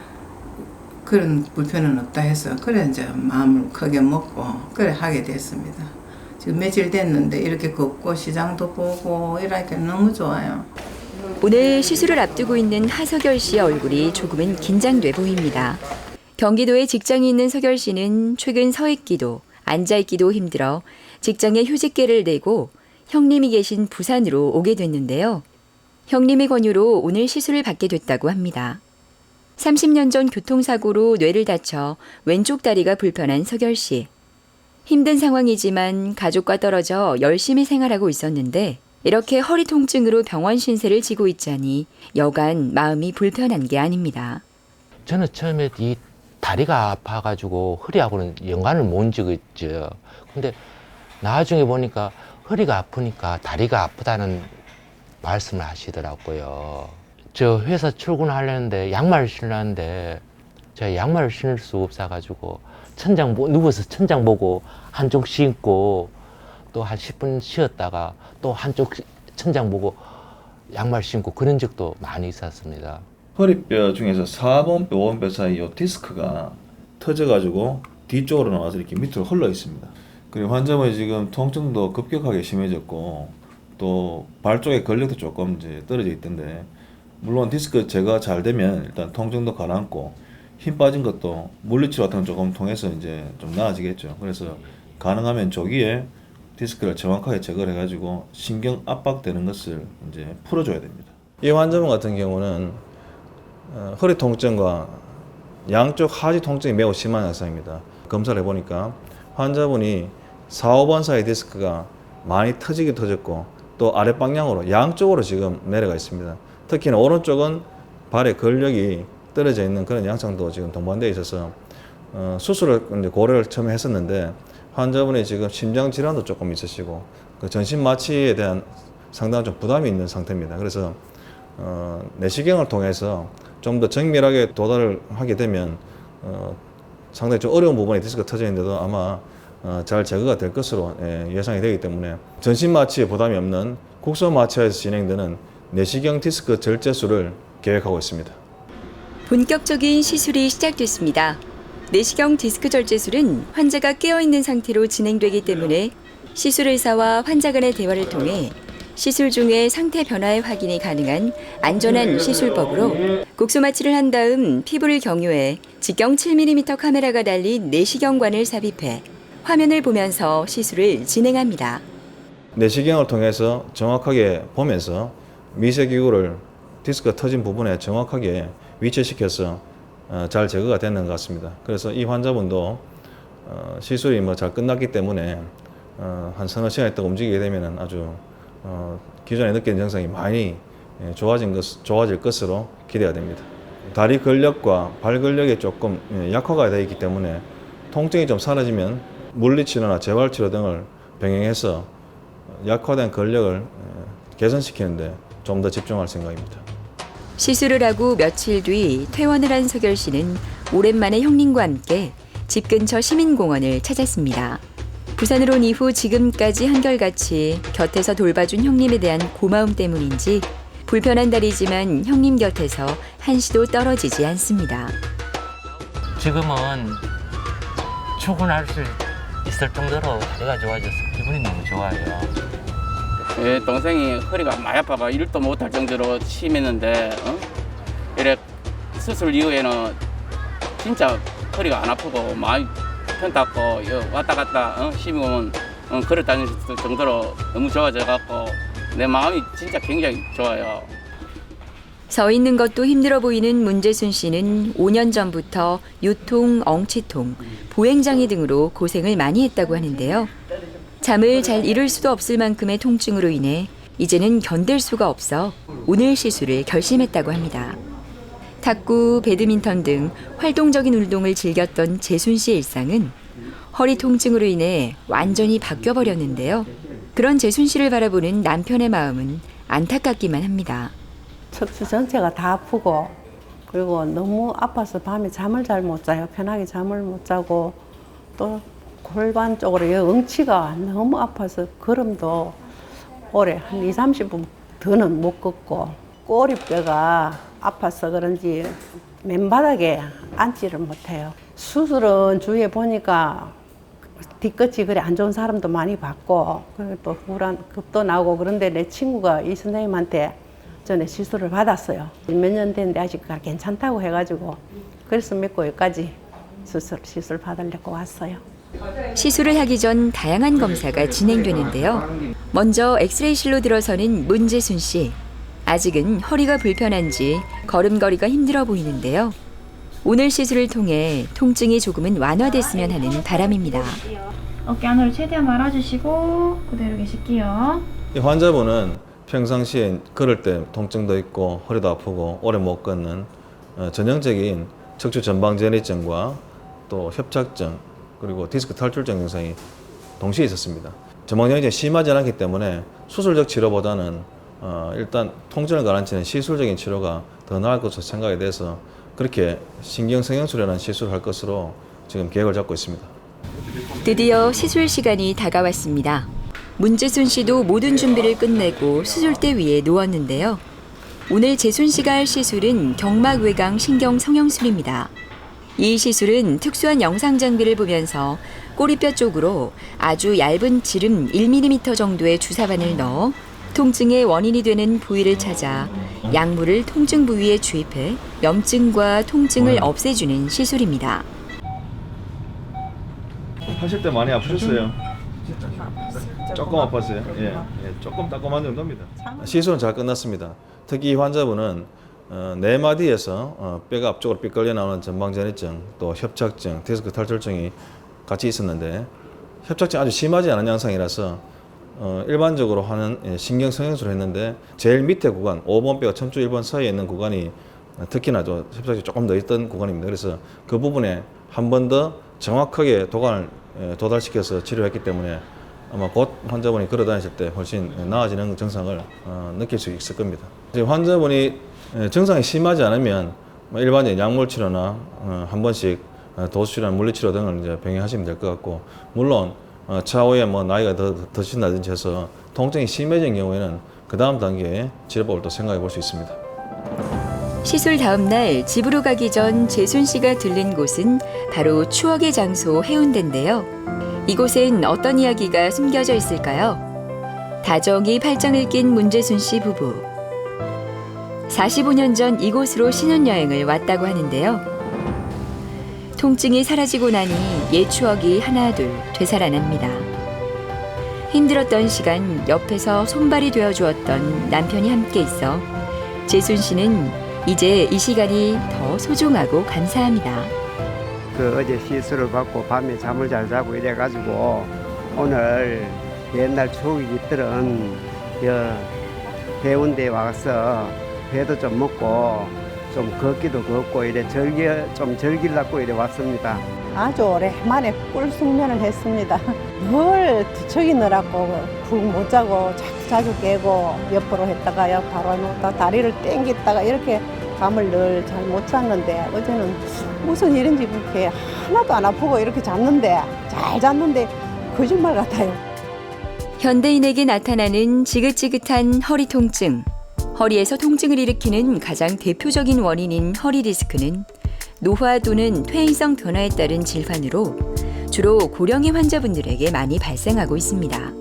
그런 불편은 없다 해서 그래 이제 마음을 크게 먹고 그래 하게 됐습니다. 지금 며칠 됐는데 이렇게 걷고 시장도 보고 이러니까 너무 좋아요. 오늘 시술을 앞두고 있는 하석열 씨의 얼굴이 조금은 긴장돼 보입니다. 경기도에 직장이 있는 석열 씨는 최근 서 있기도 앉아 있기도 힘들어 직장에 휴직계를 내고 형님이 계신 부산으로 오게 됐는데요. 형님의 권유로 오늘 시술을 받게 됐다고 합니다. 30년 전 교통사고로 뇌를 다쳐 왼쪽 다리가 불편한 석열 씨. 힘든 상황이지만 가족과 떨어져 열심히 생활하고 있었는데 이렇게 허리 통증으로 병원 신세를 지고 있자니 여간 마음이 불편한 게 아닙니다. 저는 처음에 이 다리가 아파가지고 허리하고는 연관을 못 지었죠. 근데 나중에 보니까 허리가 아프니까 다리가 아프다는 말씀을 하시더라고요. 저 회사 출근하려는데 양말을 신으려는데 제가 양말을 신을 수가 없어가지고 누워서 천장 보고 한쪽 신고 또 한 10분 쉬었다가 또 한쪽 천장 보고 양말 신고 그런 적도 많이 있었습니다. 허리뼈 중에서 4번뼈, 5번뼈 사이 이 디스크가 터져가지고 뒤쪽으로 나와서 이렇게 밑으로 흘러 있습니다. 그리고 환자분이 지금 통증도 급격하게 심해졌고 또 발 쪽에 근력도 조금 이제 떨어져 있던데, 물론 디스크 제거가 잘 되면 일단 통증도 가라앉고 힘 빠진 것도 물리치료 같은 거 조금 통해서 이제 좀 나아지겠죠. 그래서 가능하면 조기에 디스크를 정확하게 제거를 해가지고 신경 압박되는 것을 이제 풀어줘야 됩니다. 이 환자분 같은 경우는 허리 통증과 양쪽 하지 통증이 매우 심한 현상입니다. 검사를 해보니까 환자분이 4, 5번 사이 디스크가 많이 터지게 터졌고 또 아랫 방향으로 양쪽으로 지금 내려가 있습니다. 특히나 오른쪽은 발의 근력이 떨어져 있는 그런 양상도 지금 동반되어 있어서 수술을 이제 고려를 처음에 했었는데, 환자분이 지금 심장 질환도 조금 있으시고 그 전신 마취에 대한 상당한 좀 부담이 있는 상태입니다. 그래서 내시경을 통해서 좀 더 정밀하게 도달을 하게 되면 상당히 좀 어려운 부분에 디스크가 터져 있는데도 아마 잘 제거가 될 것으로 예상이 되기 때문에 전신 마취에 부담이 없는 국소 마취에서 진행되는 내시경 디스크 절제술을 계획하고 있습니다. 본격적인 시술이 시작됐습니다. 내시경 디스크 절제술은 환자가 깨어있는 상태로 진행되기 때문에 시술의사와 환자 간의 대화를 통해 시술 중에 상태 변화의 확인이 가능한 안전한 시술법으로 국소 마취를 한 다음 피부를 경유해 직경 7mm 카메라가 달린 내시경관을 삽입해 화면을 보면서 시술을 진행합니다. 내시경을 통해서 정확하게 보면서 미세기구를 디스크가 터진 부분에 정확하게 위치시켜서 잘 제거가 되는 것 같습니다. 그래서 이 환자분도 시술이 잘 끝났기 때문에 한 서너 시간 있다가 움직이게 되면 아주 기존에 느끼는 증상이 많이 좋아질 것으로 기대가 됩니다. 다리 근력과 발 근력이 조금 약화가 되어 있기 때문에 통증이 좀 사라지면 물리치료나 재활치료 등을 병행해서 약화된 근력을 개선시키는데 좀 더 집중할 생각입니다. 시술을 하고 며칠 뒤 퇴원을 한 서결 씨는 오랜만에 형님과 함께 집 근처 시민공원을 찾았습니다. 부산으로 온 이후 지금까지 한결같이 곁에서 돌봐준 형님에 대한 고마움 때문인지 불편한 다리지만 형님 곁에서 한시도 떨어지지 않습니다. 지금은 출근할 수 있을 정도로 다리가 좋아져서 기분이 너무 좋아요. 동생이 허리가 많이 아파가 일도 못할 정도로 심했는데 이래 수술 이후에는 진짜 허리가 안 아프고 많이 편탔고 왔다 갔다 심으면 걸어 다닐 정도로 너무 좋아져갖고 내 마음이 진짜 굉장히 좋아요. 서 있는 것도 힘들어 보이는 문재순 씨는 5년 전부터 요통, 엉치통, 보행장애 등으로 고생을 많이 했다고 하는데요. 잠을 잘 이룰 수도 없을 만큼의 통증으로 인해 이제는 견딜 수가 없어 오늘 시술을 결심했다고 합니다. 탁구, 배드민턴 등 활동적인 운동을 즐겼던 재순 씨의 일상은 허리 통증으로 인해 완전히 바뀌어버렸는데요. 그런 재순 씨를 바라보는 남편의 마음은 안타깝기만 합니다. 척추 전체가 다 아프고 그리고 너무 아파서 밤에 잠을 잘 못 자요. 편하게 잠을 못 자고 또 골반 쪽으로 엉치가 너무 아파서 걸음도 오래 한 2, 30분 더는 못 걷고 꼬리뼈가 아파서 그런지 맨바닥에 앉지를 못해요. 수술은 주위에 보니까 뒤끝이 그래 안 좋은 사람도 많이 봤고 그리고 또 우울한 급도 나오고 그런데 내 친구가 이 선생님한테 전에 시술을 받았어요. 몇 년 됐는데 아직 괜찮다고 해가지고 그래서 믿고 여기까지 시술 받으려고 왔어요. 시술을 하기 전 다양한 검사가 진행되는데요. 먼저 엑스레이실로 들어서는 문재순 씨. 아직은 허리가 불편한지 걸음걸이가 힘들어 보이는데요. 오늘 시술을 통해 통증이 조금은 완화됐으면 하는 바람입니다. 어깨 안으로 최대한 말아주시고 그대로 계실게요. 이 환자분은 평상시에 걸을 때 통증도 있고 허리도 아프고 오래 못 걷는 전형적인 척추 전방전이증과 또 협착증 그리고 디스크 탈출증 증상이 동시에 있었습니다. 전방장애증이 심하지 않기 때문에 수술적 치료보다는 일단 통증을 가라앉히는 시술적인 치료가 더 나을 것으로 생각이 돼서 그렇게 신경성형술이라는 시술을 할 것으로 지금 계획을 잡고 있습니다. 드디어 시술 시간이 다가왔습니다. 문재순 씨도 모든 준비를 끝내고 수술대 위에 누웠는데요. 오늘 재순 씨가 할 시술은 경막외곽 신경성형술입니다. 이 시술은 특수한 영상 장비를 보면서 꼬리뼈 쪽으로 아주 얇은 지름 1mm 정도의 주사바늘 넣어 통증의 원인이 되는 부위를 찾아 약물을 통증 부위에 주입해 염증과 통증을 없애주는 시술입니다. 하실 때 많이 아프셨어요? 조금 아팠어요? 예, 조금 따끔한 정도입니다. 시술은 잘 끝났습니다. 특히 이 환자분은 네 마디에서 뼈가 앞쪽으로 삐끌려 나오는 전방전이증, 또 협착증, 디스크 탈출증이 같이 있었는데 협착증 아주 심하지 않은 양상이라서 일반적으로 하는 신경성형술을 했는데 제일 밑에 구간, 5번 뼈와 척추 1번 사이에 있는 구간이 특히나 협착증이 조금 더 있던 구간입니다. 그래서 그 부분에 한 번 더 정확하게 도관을 도달시켜서 치료했기 때문에 아마 곧 환자분이 걸어 다니실 때 훨씬 나아지는 증상을 느낄 수 있을 겁니다. 지금 환자분이 증상이 심하지 않으면 일반적인 약물 치료나 한 번씩 도수치료나 물리치료 등을 이제 병행하시면 될 것 같고, 물론 차후에 뭐 나이가 더 드신다든지 해서 통증이 심해진 경우에는 그 다음 단계의 치료법을 또 생각해 볼 수 있습니다. 시술 다음 날 집으로 가기 전 재순 씨가 들른 곳은 바로 추억의 장소 해운대인데요. 이곳엔 어떤 이야기가 숨겨져 있을까요? 다정히 팔짱을 낀 문재순 씨 부부. 45년 전 이곳으로 신혼여행을 왔다고 하는데요. 통증이 사라지고 나니 옛 추억이 하나둘 되살아납니다. 힘들었던 시간 옆에서 손발이 되어주었던 남편이 함께 있어 재순 씨는 이제 이 시간이 더 소중하고 감사합니다. 어제 시술을 받고 밤에 잠을 잘 자고 이래가지고 오늘 옛날 추억이 깃들은 해운대에 와서 회도 좀 먹고 좀 걷기도 걷고 이래 좀 즐기려고 이래 왔습니다. 아주 오랜만에 꿀 숙면을 했습니다. 늘 뒤척이 늘었고 푹 못 자고 자주 깨고 옆으로 했다가 바로 누웠다 다리를 땡겼다가 이렇게 잠을 늘 잘 못 잤는데 어제는 무슨 일인지 그렇게 하나도 안 아프고 이렇게 잤는데 잘 잤는데 거짓말 같아요. 현대인에게 나타나는 지긋지긋한 허리 통증. 허리에서 통증을 일으키는 가장 대표적인 원인인 허리 디스크는 노화 또는 퇴행성 변화에 따른 질환으로 주로 고령의 환자분들에게 많이 발생하고 있습니다.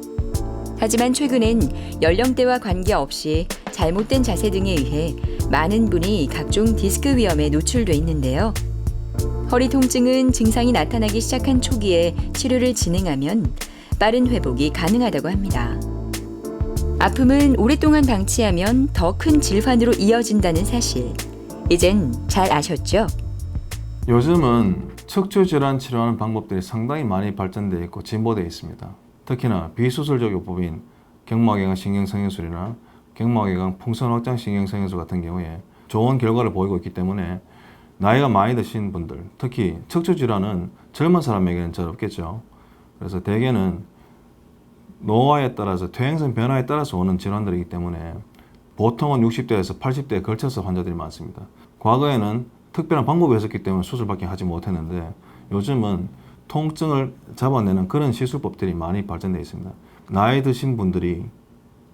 하지만 최근엔 연령대와 관계없이 잘못된 자세 등에 의해 많은 분이 각종 디스크 위험에 노출돼 있는데요. 허리 통증은 증상이 나타나기 시작한 초기에 치료를 진행하면 빠른 회복이 가능하다고 합니다. 아픔은 오랫동안 방치하면 더 큰 질환으로 이어진다는 사실, 이젠 잘 아셨죠? 요즘은 척추 질환 치료하는 방법들이 상당히 많이 발전되어 있고 진보되어 있습니다. 특히나 비수술적 요법인 경막외곽 신경성형술이나 경막외곽 풍선 확장 신경성형술 같은 경우에 좋은 결과를 보이고 있기 때문에 나이가 많이 드신 분들, 특히 척추 질환은 젊은 사람에게는 잘 없겠죠. 그래서 대개는 노화에 따라서 퇴행성 변화에 따라서 오는 질환들이기 때문에 보통은 60대에서 80대에 걸쳐서 환자들이 많습니다. 과거에는 특별한 방법이 없었기 때문에 수술밖에 하지 못했는데 요즘은 통증을 잡아내는 그런 시술법들이 많이 발전되어 있습니다. 나이 드신 분들이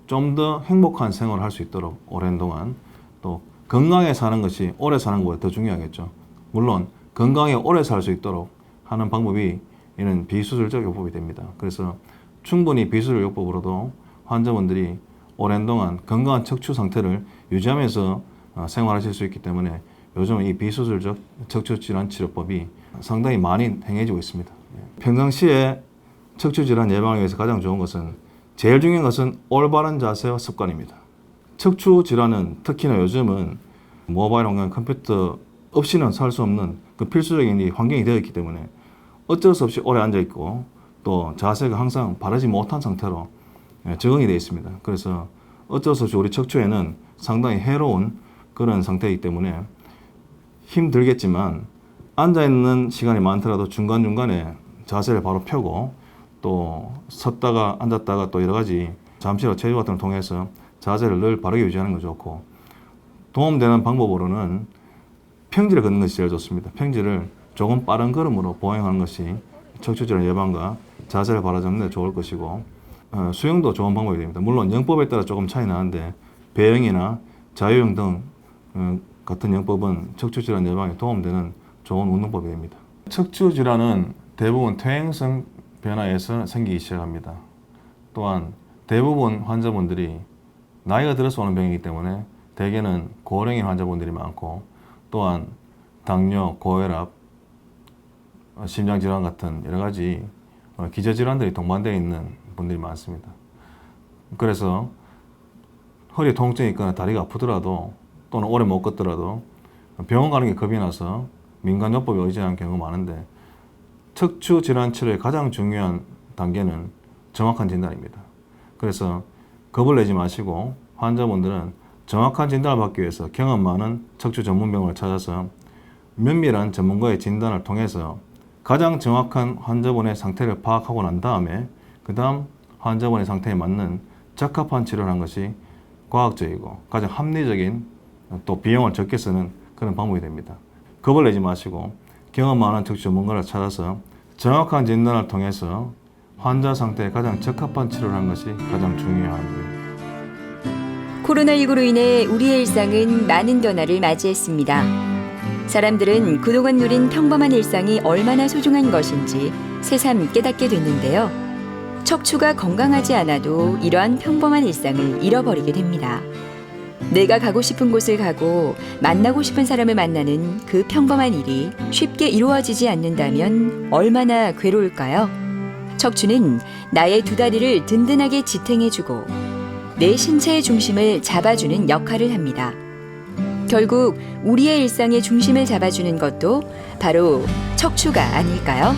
좀 더 행복한 생활을 할 수 있도록 오랜 동안 또 건강하게 사는 것이 오래 사는 것보다 더 중요하겠죠. 물론 건강하게 오래 살 수 있도록 하는 방법이 이는 비수술적 요법이 됩니다. 그래서 충분히 비수술 요법으로도 환자분들이 오랜 동안 건강한 척추 상태를 유지하면서 생활하실 수 있기 때문에 요즘 이 비수술적 척추 질환 치료법이 상당히 많이 행해지고 있습니다. 평상시에 척추 질환 예방을 위해서 가장 좋은 것은 제일 중요한 것은 올바른 자세와 습관입니다. 척추 질환은 특히나 요즘은 모바일 환경, 컴퓨터 없이는 살 수 없는 그 필수적인 환경이 되어 있기 때문에 어쩔 수 없이 오래 앉아 있고 또 자세가 항상 바르지 못한 상태로 적응이 되어 있습니다. 그래서 어쩔 수 없이 우리 척추에는 상당히 해로운 그런 상태이기 때문에 힘들겠지만 앉아있는 시간이 많더라도 중간중간에 자세를 바로 펴고 또 섰다가 앉았다가 또 여러 가지 잠시라도 체조 같은 걸 통해서 자세를 늘 바르게 유지하는 거 좋고, 도움되는 방법으로는 평지를 걷는 것이 제일 좋습니다. 평지를 조금 빠른 걸음으로 보행하는 것이 척추질환 예방과 자세를 바로잡는 데 좋을 것이고, 수영도 좋은 방법이 됩니다. 물론 영법에 따라 조금 차이 나는데 배영이나 자유형 등 같은 영법은 척추질환 예방에 도움되는 좋은 운동법이 됩니다. 척추질환은 대부분 퇴행성 변화에서 생기기 시작합니다. 또한 대부분 환자분들이 나이가 들어서 오는 병이기 때문에 대개는 고령인 환자분들이 많고, 또한 당뇨, 고혈압, 심장질환 같은 여러 가지 기저질환들이 동반되어 있는 분들이 많습니다. 그래서 허리 통증이 있거나 다리가 아프더라도 또는 오래 못 걷더라도 병원 가는 게 겁이 나서 민간요법에 의지하는 경우가 많은데, 척추 질환 치료의 가장 중요한 단계는 정확한 진단입니다. 그래서 겁을 내지 마시고 환자분들은 정확한 진단을 받기 위해서 경험 많은 척추 전문병원을 찾아서 면밀한 전문가의 진단을 통해서 가장 정확한 환자분의 상태를 파악하고 난 다음에 그 다음 환자분의 상태에 맞는 적합한 치료를 하는 것이 과학적이고 가장 합리적인, 또 비용을 적게 쓰는 그런 방법이 됩니다. 겁을 내지 마시고 경험 많은 척추 전문가를 찾아서 정확한 진단을 통해서 환자 상태에 가장 적합한 치료를 하는 것이 가장 중요합니다. 코로나19로 인해 우리의 일상은 많은 변화를 맞이했습니다. 사람들은 그동안 누린 평범한 일상이 얼마나 소중한 것인지 새삼 깨닫게 됐는데요. 척추가 건강하지 않아도 이러한 평범한 일상을 잃어버리게 됩니다. 내가 가고 싶은 곳을 가고 만나고 싶은 사람을 만나는 그 평범한 일이 쉽게 이루어지지 않는다면 얼마나 괴로울까요? 척추는 나의 두 다리를 든든하게 지탱해주고 내 신체의 중심을 잡아주는 역할을 합니다. 결국 우리의 일상의 중심을 잡아주는 것도 바로 척추가 아닐까요?